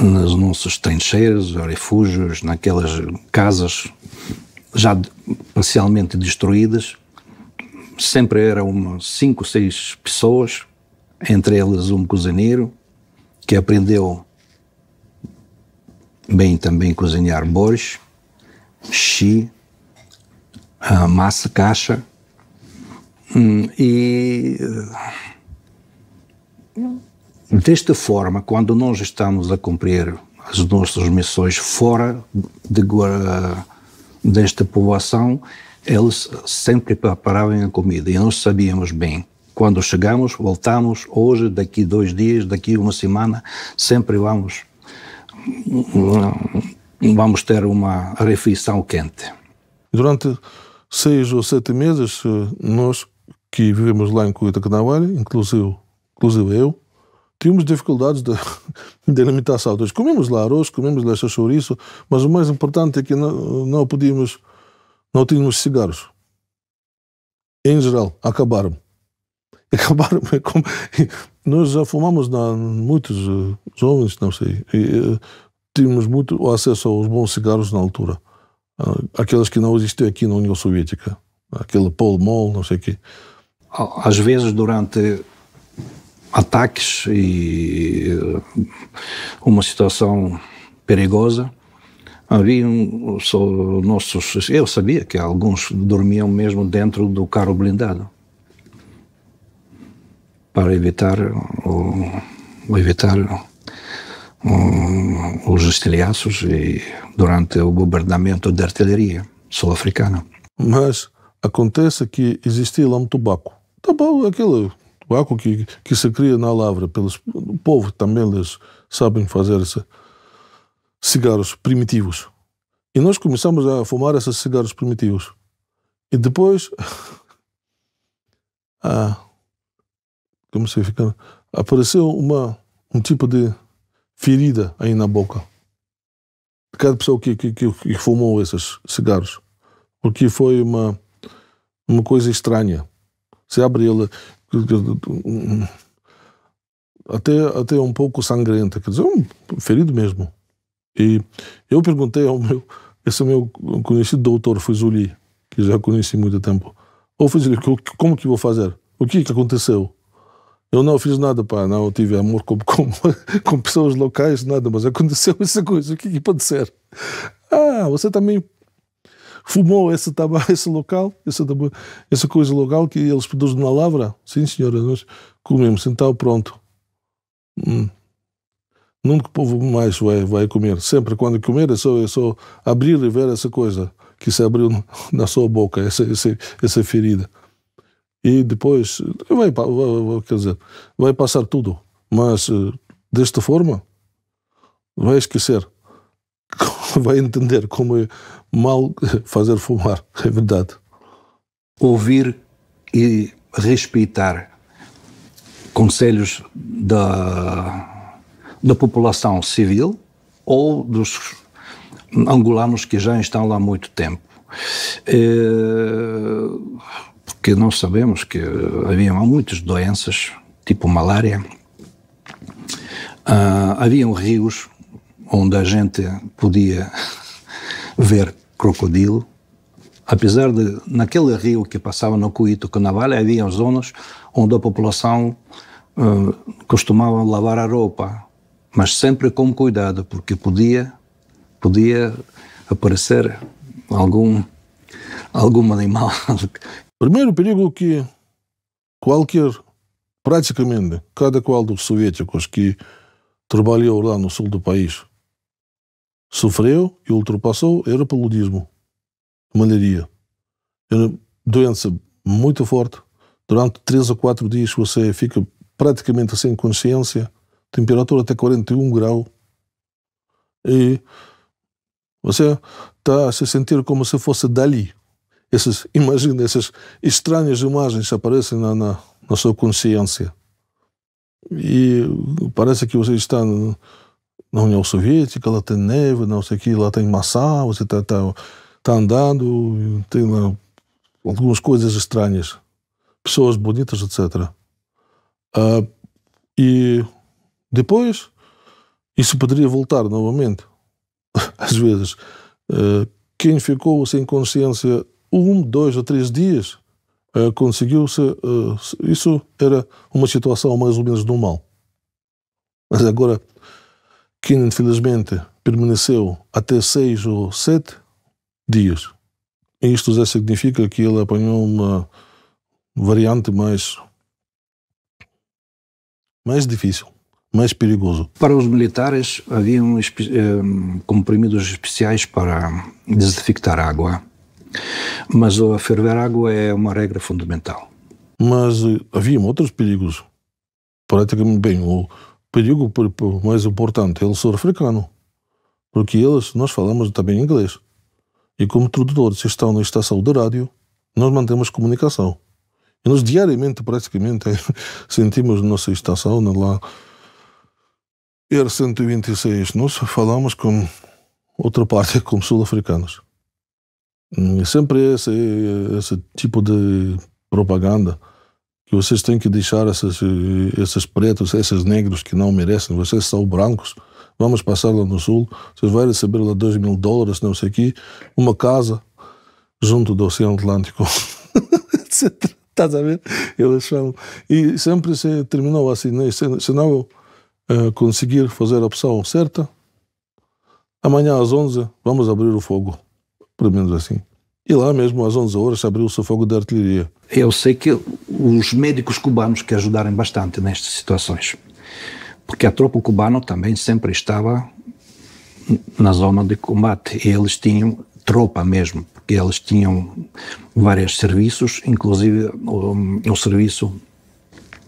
[SPEAKER 2] nas nossas trincheiras, refúgios, naquelas casas já parcialmente destruídas. Sempre eram umas 5 ou 6 pessoas, entre eles um cozinheiro que aprendeu bem também cozinhar borscht, chi, massa, cacha, e desta forma, quando nós estamos a cumprir as nossas missões fora desta povoação, eles sempre preparavam a comida e nós sabíamos bem, quando chegamos, voltamos, hoje, daqui 2 dias, daqui 1 semana, sempre vamos ter uma refeição quente.
[SPEAKER 1] Durante 6 ou 7 meses, nós que vivemos lá em Cuitacanavalha, inclusive eu, tínhamos dificuldades de alimentação. Então, comemos lá arroz, comemos lá chouriço, mas o mais importante é que não tínhamos cigarros. Em geral, acabaram. Nós já fumamos, muitos jovens, não sei, e tínhamos muito acesso aos bons cigarros na altura. Aqueles que não existiam aqui na União Soviética. Aquele Pall Mall, não sei o quê.
[SPEAKER 2] Às vezes, durante ataques e uma situação perigosa, havia eu sabia que alguns dormiam mesmo dentro do carro blindado para evitar os estilhaços e durante o bombardeamento da artilharia sul-africana.
[SPEAKER 1] Mas acontece que existia lá um tabaco. Aquele tabaco que se cria na lavra. O povo também eles sabem fazer cigarros primitivos. E nós começamos a fumar esses cigarros primitivos. E depois apareceu um tipo de ferida aí na boca de cada pessoa que fumou esses cigarros, porque foi uma coisa estranha. Se abre ele até um pouco sangrenta, quer dizer, ferido mesmo. E eu perguntei esse meu conhecido doutor Fuzuli, que já conheci há muito tempo, Fuzuli, como que vou fazer? O que aconteceu? Eu não fiz nada, pá, não tive amor com pessoas locais, nada, mas aconteceu essa coisa. O que pode ser? Você também fumou esse tabaco, esse local, essa coisa local que eles produzem na lavra? Sim, senhora, nós comemos, então pronto. Nunca o povo mais vai comer. Sempre quando comer é só abrir e ver essa coisa que se abriu na sua boca, essa ferida. E depois vai passar tudo. Mas desta forma vai esquecer. Vai entender como é mal fazer fumar. É verdade.
[SPEAKER 2] Ouvir e respeitar conselhos da população civil ou dos angolanos que já estão lá há muito tempo. Porque nós sabemos que havia muitas doenças, tipo malária. Haviam rios onde a gente podia ver crocodilo. Apesar de, naquele rio que passava no Cuito Canaval, havia zonas onde a população costumava lavar a roupa, mas sempre com cuidado, porque podia aparecer algum animal.
[SPEAKER 1] Primeiro perigo que praticamente, cada qual dos soviéticos que trabalhou lá no sul do país sofreu e ultrapassou era o paludismo, malaria. Era doença muito forte. Durante 3 ou 4 dias você fica praticamente sem consciência, temperatura até 41 graus, e você está a se sentir como se fosse dali. Imagina, essas estranhas imagens aparecem na sua consciência. E parece que você está na União Soviética, lá tem neve, não sei o que, lá tem maçã, você está andando, tem lá algumas coisas estranhas, pessoas bonitas, etc. E depois, isso poderia voltar novamente. Às vezes, quem ficou sem consciência 1, 2 ou 3 dias, conseguiu-se. Isso era uma situação mais ou menos normal. Mas agora, quem infelizmente permaneceu até 6 ou 7 dias, isto já significa que ele apanhou uma variante mais difícil, mais perigoso.
[SPEAKER 2] Para os militares, havia comprimidos especiais para desinfectar água. Mas a ferver água é uma regra fundamental.
[SPEAKER 1] Mas havia outros perigos. Praticamente bem, o perigo mais importante é o sul-africano. Porque nós falamos também inglês. E como tradutores estão na estação de rádio, nós mantemos comunicação. E nós diariamente, praticamente, sentimos nossa estação lá, R126. Nós falamos com outra parte, com sul-africanos. E sempre esse tipo de propaganda que vocês têm que deixar esses pretos, esses negros que não merecem, vocês são brancos, vamos passar lá no sul, vocês vão receber lá $2.000, não sei o quê, uma casa junto do Oceano Atlântico, etc. Estás a ver? Eles falam. E sempre se terminou assim, né? Se não conseguir fazer a opção certa, amanhã às 11 vamos abrir o fogo. Pelo menos assim. E lá mesmo, às 11 horas, abriu-se o fogo de artilharia.
[SPEAKER 2] Eu sei que os médicos cubanos que ajudaram bastante nestas situações. Porque a tropa cubana também sempre estava na zona de combate. E eles tinham tropa mesmo, porque eles tinham vários serviços, inclusive o serviço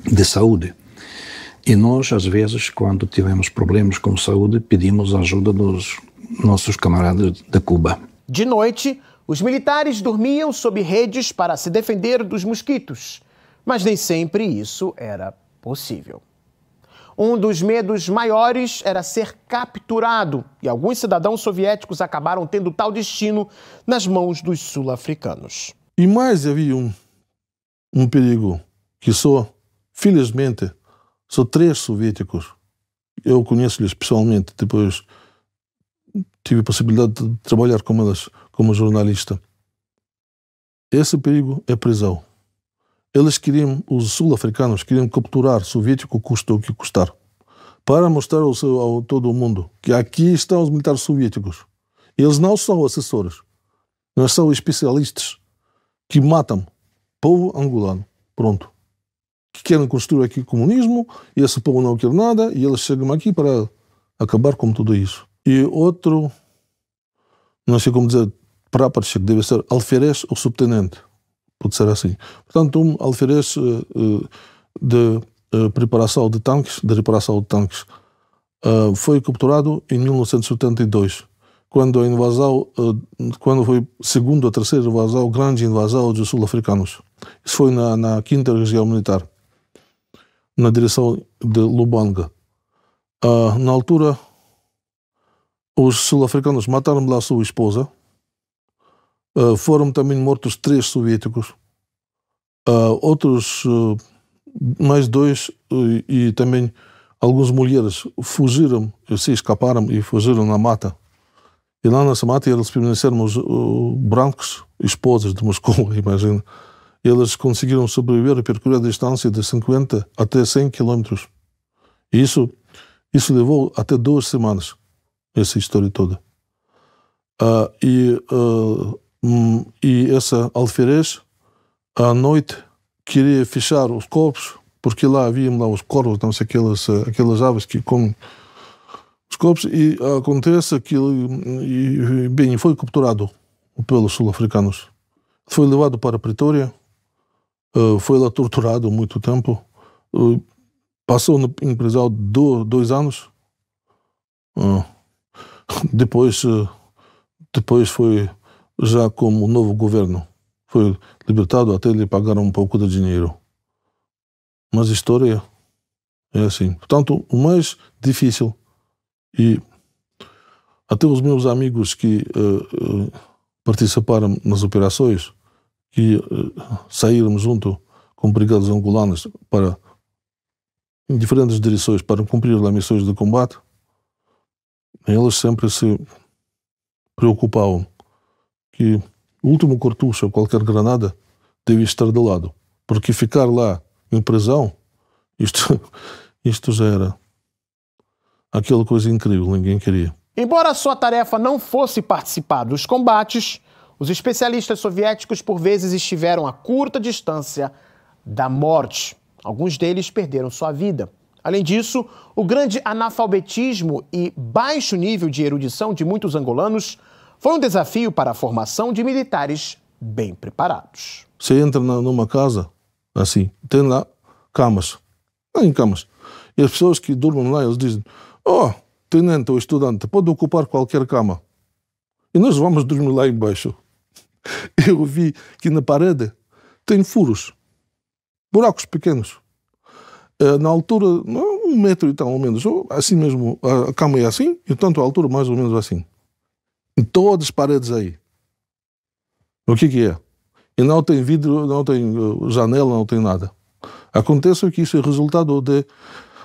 [SPEAKER 2] de saúde. E nós, às vezes, quando tivemos problemas com saúde, pedimos a ajuda dos nossos camaradas da Cuba.
[SPEAKER 3] De noite, os militares dormiam sob redes para se defender dos mosquitos, mas nem sempre isso era possível. Um dos medos maiores era ser capturado, e alguns cidadãos soviéticos acabaram tendo tal destino nas mãos dos sul-africanos.
[SPEAKER 1] E mais havia um perigo, que felizmente, só 3 soviéticos, eu conheço-lhes pessoalmente, depois tive a possibilidade de trabalhar com elas como jornalista. Esse perigo é prisão. eles queriam, os sul-africanos queriam capturar o soviético custe o que custar, para mostrar ao todo o mundo que aqui estão os militares soviéticos. Eles não são assessores, eles são especialistas que matam povo angolano. Pronto. Que querem construir aqui comunismo, e esse povo não quer nada, e eles chegam aqui para acabar com tudo isso. E outro, não sei como dizer, praporchik, deve ser alferez ou subtenente. Pode ser assim. Portanto, um alferez de preparação de tanques, de reparação de tanques, foi capturado em 1972, quando a invasão, quando foi a segunda ou terceira invasão, grande invasão dos sul-africanos. Isso foi na 5ª Região Militar, na direção de Lubanga. Na altura, os sul-africanos mataram lá a sua esposa. Foram também mortos 3 soviéticos. Outros, mais 2, e também algumas mulheres fugiram, se escaparam e fugiram na mata. E lá nessa mata eles permaneceram os brancos, esposas de Moscou, imagina. Eles conseguiram sobreviver e percorrer a distância de 50 até 100 quilômetros. E isso levou até 2 semanas, essa história toda. E essa alferez, à noite, queria fechar os corpos, porque lá haviam lá os corvos, não sei, aquelas aves que comem os corpos, e acontece que bem, foi capturado pelos sul-africanos. Foi levado para Pretória, foi lá torturado muito tempo, passou em prisão 2 anos, depois foi já como novo governo, foi libertado até lhe pagaram um pouco de dinheiro. Mas a história é assim. Portanto, o mais difícil, e até os meus amigos que participaram nas operações, que saíram junto com brigadas angolanas em diferentes direções para cumprir as missões de combate, eles sempre se preocupavam que o último cartucho ou qualquer granada devia estar de lado, porque ficar lá em prisão, isto já era aquela coisa incrível, ninguém queria.
[SPEAKER 3] Embora sua tarefa não fosse participar dos combates, os especialistas soviéticos por vezes estiveram a curta distância da morte. Alguns deles perderam sua vida. Além disso, o grande analfabetismo e baixo nível de erudição de muitos angolanos foi um desafio para a formação de militares bem preparados.
[SPEAKER 1] Você entra numa casa, assim, tem lá camas, em camas, e as pessoas que dormem lá, eles dizem: "Oh, tenente ou estudante, pode ocupar qualquer cama, e nós vamos dormir lá embaixo." Eu vi que na parede tem furos, buracos pequenos. Na altura, 1 metro e tal, ao menos, assim mesmo, a cama é assim, e tanto a altura mais ou menos assim. Em todas as paredes aí. O que é? E não tem vidro, não tem janela, não tem nada. Acontece que isso é resultado de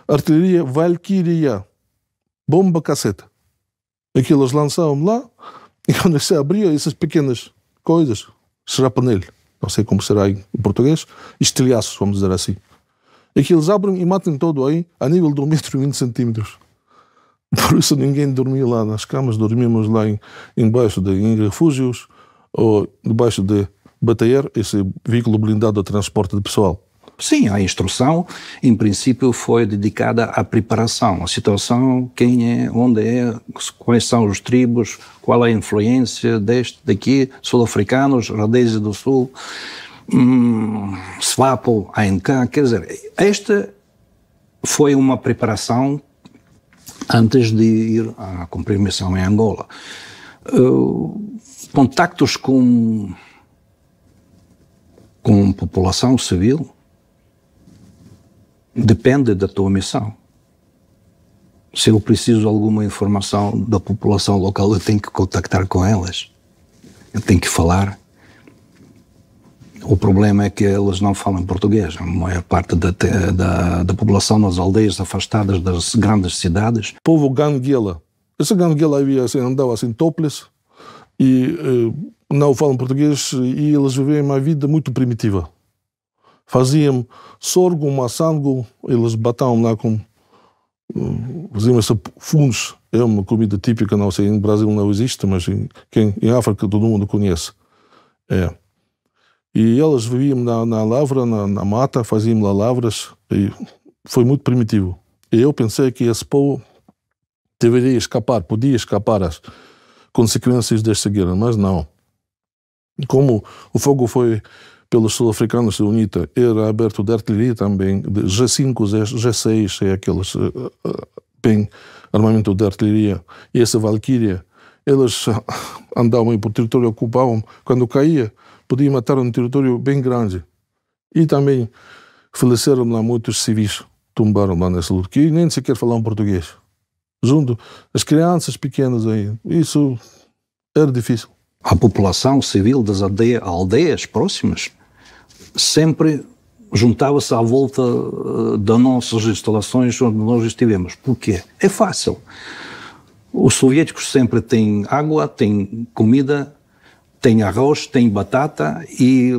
[SPEAKER 1] artilharia Valkyria, bomba casseta. Que eles lançavam lá, e quando se abria essas pequenas coisas, serapanel, não sei como será em português, estilhaços, vamos dizer assim. E que eles abrem e matam todo aí, a nível de 1,20 m. Por isso ninguém dormia lá nas camas, dormíamos lá embaixo em refúgios, ou debaixo de BTR, esse veículo blindado de transporte de pessoal.
[SPEAKER 2] Sim, a instrução, em princípio, foi dedicada à preparação, à situação, quem é, onde é, quais são os tribos, qual é a influência daqui, sul-africanos, Rhodesia do Sul, SWAPO, ANK, quer dizer, esta foi uma preparação antes de ir a cumprir missão em Angola. Contactos com população civil depende da tua missão. Se eu preciso de alguma informação da população local, eu tenho que contactar com elas. Eu tenho que falar. O problema é que eles não falam português. A maior parte da população nas aldeias afastadas das grandes cidades.
[SPEAKER 1] Povo Ganguela. Esse Ganguela assim, andava assim topless e não falam português, e eles vivem uma vida muito primitiva. faziam sorgo, maçango, eles batavam lá com faziam essa fundos, é uma comida típica, não sei, em Brasil não existe, mas em África todo mundo conhece. E elas viviam na lavra, na mata, faziam lá lavras, e foi muito primitivo. E eu pensei que esse povo deveria escapar, podia escapar às consequências desta guerra, mas não. Como o fogo foi pelos sul-africanos da UNITA, era aberto de artilharia também, de G5, G6, aqueles bem armamento de artilharia, e essa Valkyria, eles andavam por território, ocupavam, quando caía, podiam matar um território bem grande. E também faleceram lá muitos civis, tombaram lá nessa luta, que nem sequer falavam português. Junto as crianças pequenas aí, isso era difícil.
[SPEAKER 2] A população civil das aldeias próximas sempre juntava-se à volta das nossas instalações onde nós estivemos. Porquê? É fácil. Os soviéticos sempre têm água, têm comida, têm arroz, têm batata e,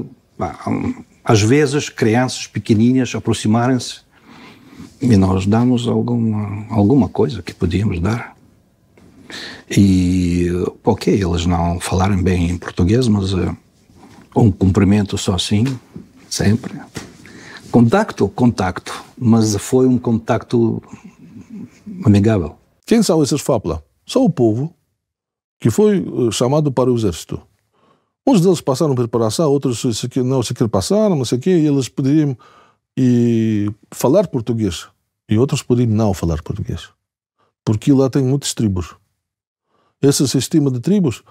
[SPEAKER 2] às vezes, crianças pequenininhas aproximarem-se e nós damos alguma coisa que podíamos dar. E, ok, eles não falaram bem em português, mas um cumprimento só assim, sempre. Contacto, mas foi um contacto amigável.
[SPEAKER 1] Quem são esses FAPLA? Só o povo que foi chamado para o exército. Uns deles passaram preparação, outros não sequer passaram, não sei o quê, e eles poderiam falar português. E outros poderiam não falar português. Porque lá tem muitas tribos. Esse sistema de tribos,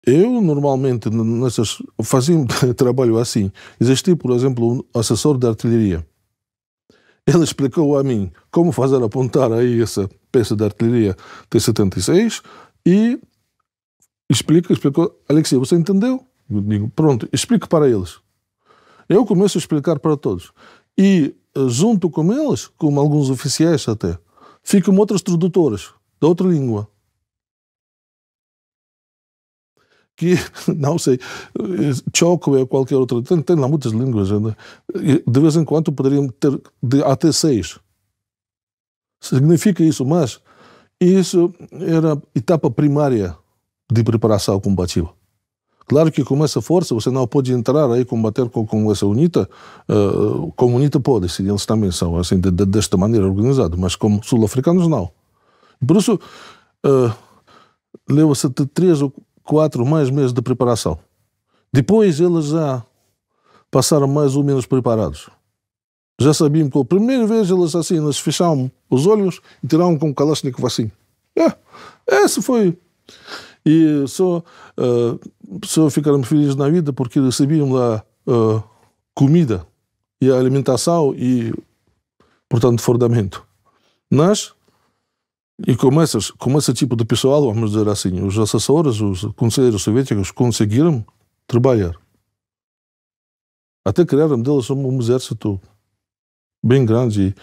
[SPEAKER 1] eu normalmente fazia trabalho assim. Existia, por exemplo, um assessor de artilharia. Ele explicou a mim como fazer apontar aí essa peça de artilharia T-76 e explicou, Alexei, você entendeu? Eu digo, pronto, explique para eles. Eu começo a explicar para todos. E junto com eles, com alguns oficiais até, ficam outras tradutoras da outra língua. Que, não sei, choco ou qualquer outra, tem lá muitas línguas. Né? De vez em quando poderiam ter até 6. Significa isso, mas isso era etapa primária de preparação combativa. Claro que com essa força você não pode entrar aí combater com essa UNITA, como UNITA pode, se eles também são assim, desta maneira organizados, mas como sul-africanos não. Por isso, leva-se 3 ou 4 mais meses de preparação. Depois eles já passaram mais ou menos preparados. Já sabiam que a primeira vez eles fechavam os olhos e tiravam com o Kalashnikov assim. Esse foi. E só ficaram felizes na vida porque recebiam lá comida e alimentação e, portanto, fardamento. E com esse tipo de pessoal, vamos dizer assim, os assessores, os conselheiros soviéticos conseguiram trabalhar. Até criaram deles um exército bem grande e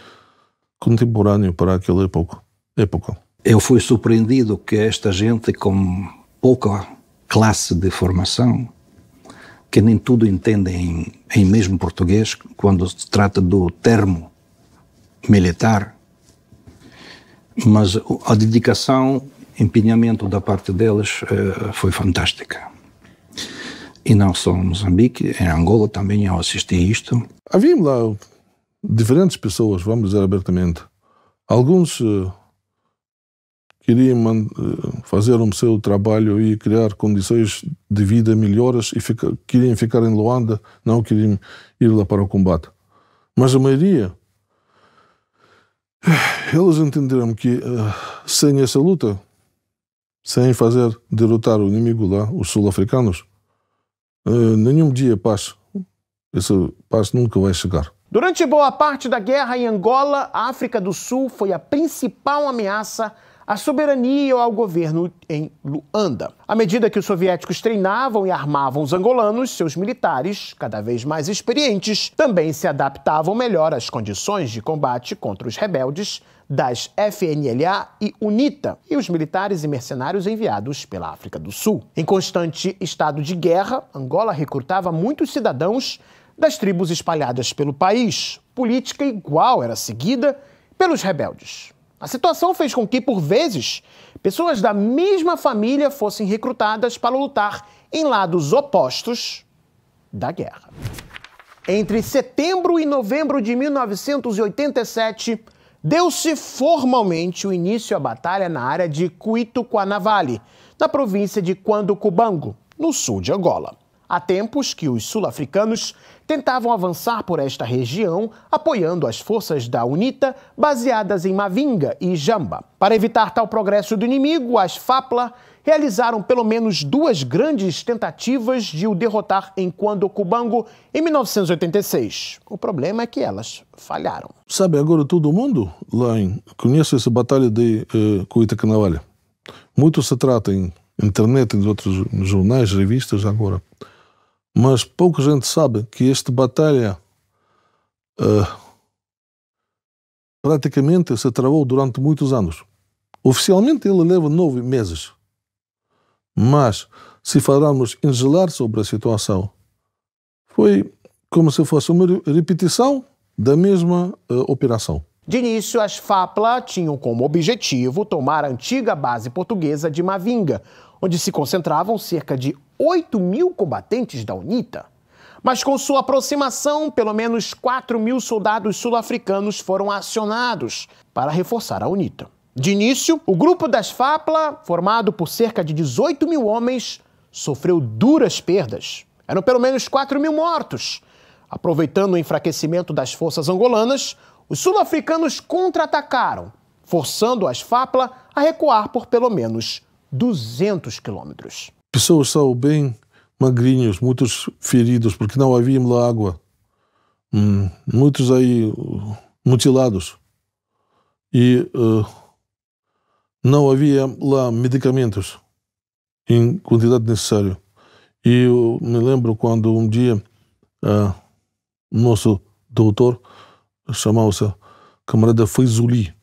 [SPEAKER 1] contemporâneo para aquela época.
[SPEAKER 2] Eu fui surpreendido que esta gente com pouca classe de formação, que nem tudo entendem em mesmo português, quando se trata do termo militar, mas a dedicação, empenhamento da parte deles foi fantástica. E não só em Moçambique, em Angola também eu assisti isto.
[SPEAKER 1] Havia lá diferentes pessoas, vamos dizer abertamente. Alguns queriam fazer o seu trabalho e criar condições de vida melhores e queriam ficar em Luanda, não queriam ir lá para o combate. Mas a maioria, eles entenderam que sem essa luta, sem fazer derrotar o inimigo lá, os sul-africanos, nenhum dia paz. Essa paz nunca vai chegar.
[SPEAKER 3] Durante boa parte da guerra em Angola, a África do Sul foi a principal ameaça a soberania ao governo em Luanda. À medida que os soviéticos treinavam e armavam os angolanos, seus militares, cada vez mais experientes, também se adaptavam melhor às condições de combate contra os rebeldes das FNLA e UNITA e os militares e mercenários enviados pela África do Sul. Em constante estado de guerra, Angola recrutava muitos cidadãos das tribos espalhadas pelo país. Política igual era seguida pelos rebeldes. A situação fez com que, por vezes, pessoas da mesma família fossem recrutadas para lutar em lados opostos da guerra. Entre setembro e novembro de 1987, deu-se formalmente o início à batalha na área de Cuito-Cuanavale, na província de Cuando-Cubango, no sul de Angola. Há tempos que os sul-africanos tentavam avançar por esta região, apoiando as forças da UNITA baseadas em Mavinga e Jamba. Para evitar tal progresso do inimigo, as FAPLA realizaram pelo menos 2 grandes tentativas de o derrotar em Cuando-Cubango em 1986. O problema é que elas falharam.
[SPEAKER 1] Sabe, agora todo mundo lá conhece essa batalha de Cuito-Cuanavale. Muito se trata em internet, em outros jornais, revistas agora. Mas pouca gente sabe que esta batalha praticamente se travou durante muitos anos. Oficialmente ele leva 9 meses. Mas, se falarmos em geral sobre a situação, foi como se fosse uma repetição da mesma operação.
[SPEAKER 3] De início, as FAPLA tinham como objetivo tomar a antiga base portuguesa de Mavinga, onde se concentravam cerca de 8.000 combatentes da UNITA. Mas com sua aproximação, pelo menos 4.000 soldados sul-africanos foram acionados para reforçar a UNITA. De início, o grupo das FAPLA, formado por cerca de 18.000 homens, sofreu duras perdas. Eram pelo menos 4.000 mortos. Aproveitando o enfraquecimento das forças angolanas, os sul-africanos contra-atacaram, forçando as FAPLA a recuar por pelo menos 200 quilômetros.
[SPEAKER 1] Pessoas são bem magrinhos, muitos feridos, porque não havia lá água. Muitos aí mutilados. E não havia lá medicamentos em quantidade necessária. E eu me lembro quando um dia nosso doutor, chamava-se camarada Faizuli,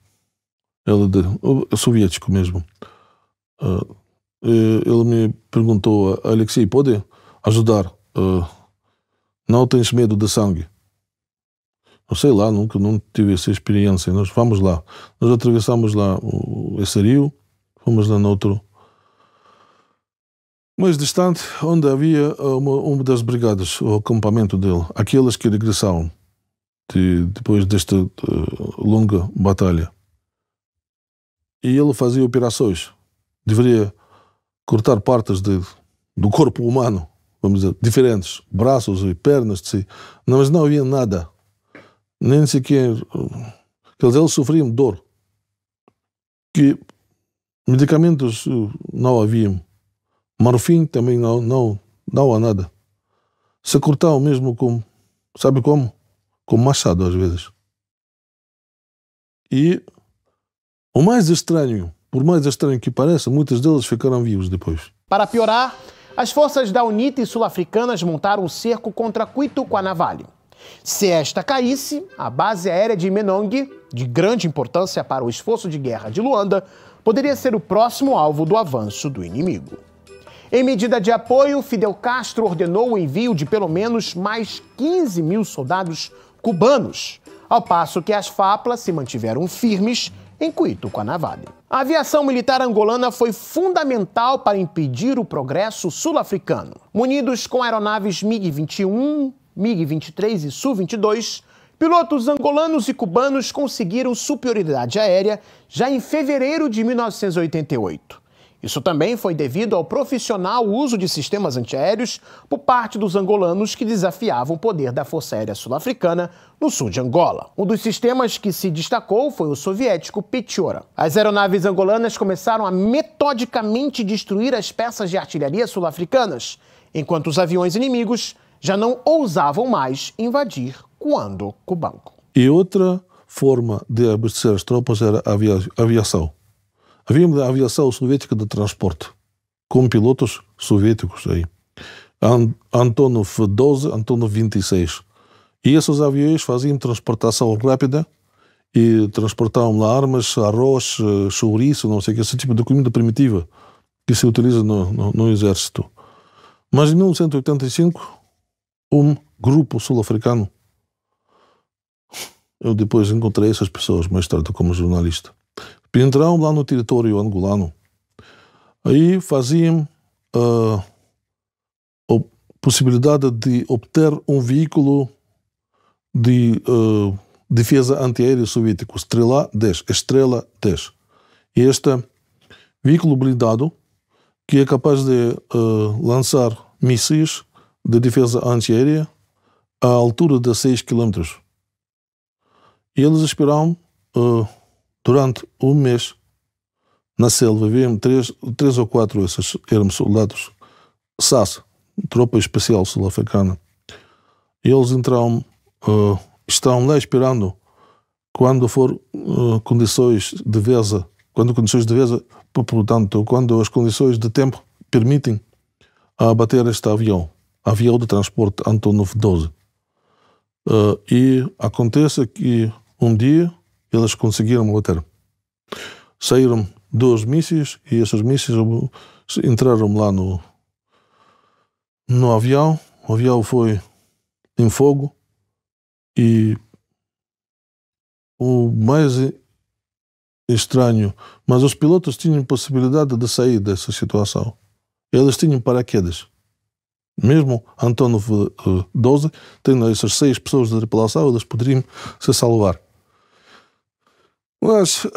[SPEAKER 1] ele é soviético mesmo. Ele me perguntou: Alexei, pode ajudar? Não tens medo de sangue? Não sei lá, nunca não tive essa experiência. Nós vamos lá. Nós atravessamos lá esse rio, fomos lá no outro mais distante, onde havia uma das brigadas, o acampamento dele, aqueles que regressaram depois desta longa batalha. E ele fazia operações. Deveria cortar partes do corpo humano, vamos dizer, diferentes, braços e pernas, mas não havia nada. Nem sequer. Eles sofriam dor. Que medicamentos não haviam. Morfim também não há nada. Se cortavam mesmo com, sabe como? Com machado às vezes. E o mais estranho, por mais estranho que pareça, muitos deles ficaram vivos depois.
[SPEAKER 3] Para piorar, as forças da UNITA e sul-africanas montaram um cerco contra Cuito-Cuanavale. Se esta caísse, a base aérea de Menongue, de grande importância para o esforço de guerra de Luanda, poderia ser o próximo alvo do avanço do inimigo. Em medida de apoio, Fidel Castro ordenou o envio de pelo menos mais 15.000 soldados cubanos, ao passo que as FAPLA se mantiveram firmes em Cuito-Cuanavale. A aviação militar angolana foi fundamental para impedir o progresso sul-africano. Munidos com aeronaves MiG-21, MiG-23 e Su-22, pilotos angolanos e cubanos conseguiram superioridade aérea já em fevereiro de 1988. Isso também foi devido ao profissional uso de sistemas antiaéreos por parte dos angolanos que desafiavam o poder da Força Aérea Sul-Africana no sul de Angola. Um dos sistemas que se destacou foi o soviético Petiora. As aeronaves angolanas começaram a metodicamente destruir as peças de artilharia sul-africanas, enquanto os aviões inimigos já não ousavam mais invadir Cuando-Cubango.
[SPEAKER 1] E outra forma de abastecer as tropas era a aviação. Havia uma aviação soviética de transporte, com pilotos soviéticos aí. Antonov 12, Antonov 26. E esses aviões faziam transportação rápida e transportavam lá armas, arroz, chouriço, não sei o que, esse tipo de comida primitiva que se utiliza no exército. Mas em 1985, um grupo sul-africano, eu depois encontrei essas pessoas mais tarde como jornalista, entraram lá no território angolano. Aí faziam a possibilidade de obter um veículo de defesa antiaérea soviético, Estrela 10. E este veículo blindado, que é capaz de lançar mísseis de defesa antiaérea à altura de 6 km. E eles esperaram durante um mês na selva. Haviam três ou quatro, esses eram soldados SAS, tropa especial sul-africana. E eles entraram, estavam lá esperando quando for condições de veza, portanto, quando as condições de tempo permitem abater este avião de transporte Antonov 12. E acontece que um dia eles conseguiram abater. Saíram 2 mísseis e esses mísseis entraram lá no avião. O avião foi em fogo e o mais estranho, mas os pilotos tinham possibilidade de sair dessa situação. Eles tinham paraquedas. Mesmo Antonov 12, tendo essas 6 pessoas de tripulação, eles poderiam se salvar. Mas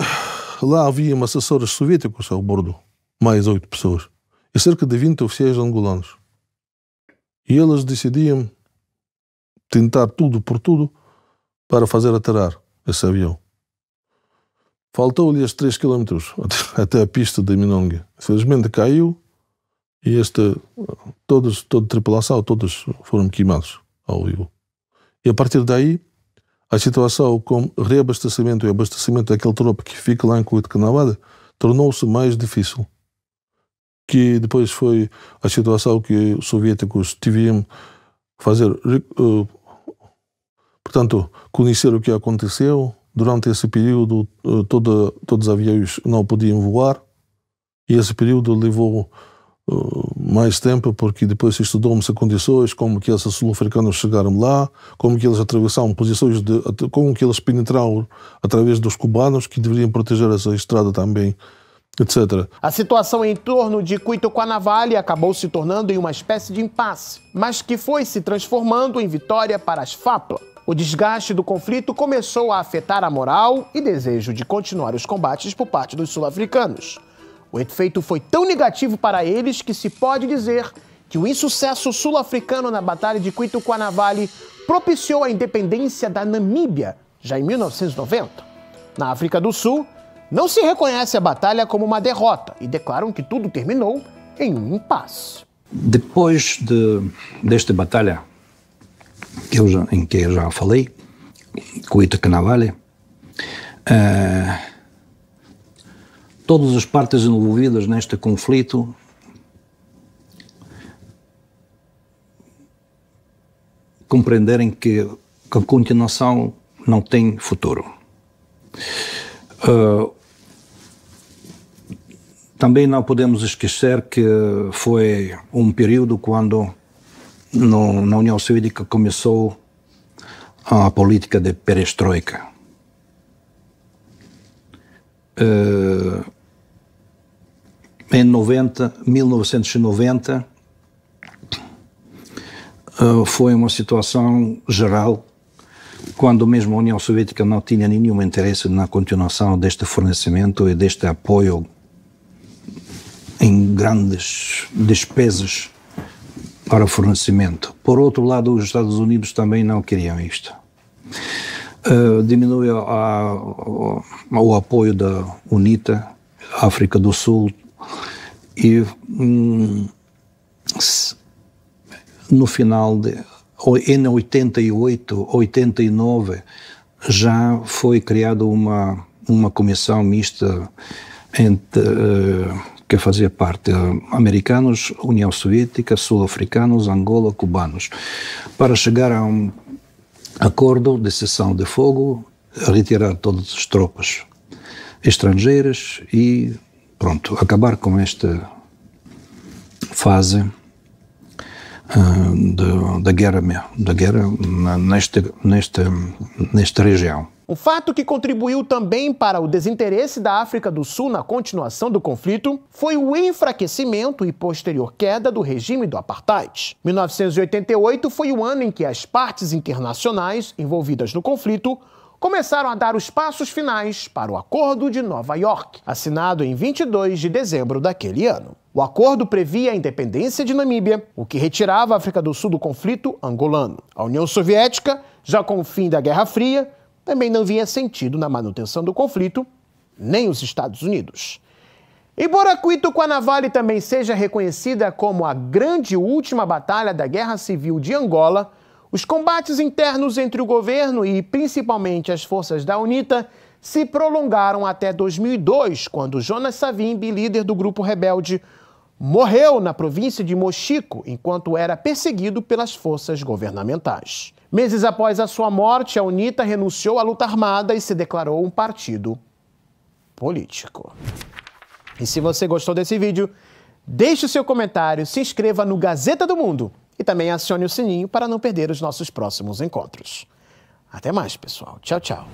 [SPEAKER 1] lá havia assessores soviéticos ao bordo, mais 8 pessoas, e cerca de 20 oficiais angolanos. E eles decidiam tentar tudo por tudo para fazer aterrar esse avião. Faltou-lhes 3 km até a pista de Minongue. Infelizmente caiu e toda a tripulação, todos foram queimados ao vivo. E a partir daí, a situação com reabastecimento e abastecimento daquele tropa que fica lá em Cuitcanavale tornou-se mais difícil. Que depois foi a situação que os soviéticos tiveram fazer, portanto, conhecer o que aconteceu. Durante esse período, todos os aviões não podiam voar, e esse período levou mais tempo, porque depois se estudou-se condições, como que esses sul-africanos chegaram lá, como que eles atravessaram posições, como que eles penetraram através dos cubanos, que deveriam proteger essa estrada também, etc.
[SPEAKER 3] A situação em torno de Cuitucanavale acabou se tornando em uma espécie de impasse, mas que foi se transformando em vitória para as FAPLA. O desgaste do conflito começou a afetar a moral e desejo de continuar os combates por parte dos sul-africanos. O efeito foi tão negativo para eles que se pode dizer que o insucesso sul-africano na Batalha de Cuitucanavale propiciou a independência da Namíbia, já em 1990. Na África do Sul, não se reconhece a batalha como uma derrota e declaram que tudo terminou em um impasse.
[SPEAKER 2] Depois desta batalha, em que eu já falei, Cuitucanavale, todas as partes envolvidas neste conflito compreenderem que a continuação não tem futuro. Também não podemos esquecer que foi um período quando na União Soviética começou a política de perestroika. Em 1990 foi uma situação geral, quando mesmo a União Soviética não tinha nenhum interesse na continuação deste fornecimento e deste apoio em grandes despesas para o fornecimento. Por outro lado, os Estados Unidos também não queriam isto. Diminuiu o apoio da UNITA, África do Sul, e no final em 88, 89, já foi criada uma comissão mista que fazia parte americanos, União Soviética, sul-africanos, Angola, cubanos, para chegar a um acordo de cessão de fogo, retirar todas as tropas estrangeiras e pronto, acabar com esta fase da guerra nesta região.
[SPEAKER 3] Um fato que contribuiu também para o desinteresse da África do Sul na continuação do conflito foi o enfraquecimento e posterior queda do regime do apartheid. 1988 foi o ano em que as partes internacionais envolvidas no conflito começaram a dar os passos finais para o Acordo de Nova York, assinado em 22 de dezembro daquele ano. O acordo previa a independência de Namíbia, o que retirava a África do Sul do conflito angolano. A União Soviética, já com o fim da Guerra Fria, também não via sentido na manutenção do conflito, nem os Estados Unidos. Embora Cuito-Cuanavale também seja reconhecida como a grande última batalha da Guerra Civil de Angola, os combates internos entre o governo e principalmente as forças da UNITA se prolongaram até 2002, quando Jonas Savimbi, líder do grupo rebelde, morreu na província de Moxico enquanto era perseguido pelas forças governamentais. Meses após a sua morte, a UNITA renunciou à luta armada e se declarou um partido político. E se você gostou desse vídeo, deixe o seu comentário, se inscreva no Gazeta do Mundo e também acione o sininho para não perder os nossos próximos encontros. Até mais, pessoal. Tchau, tchau.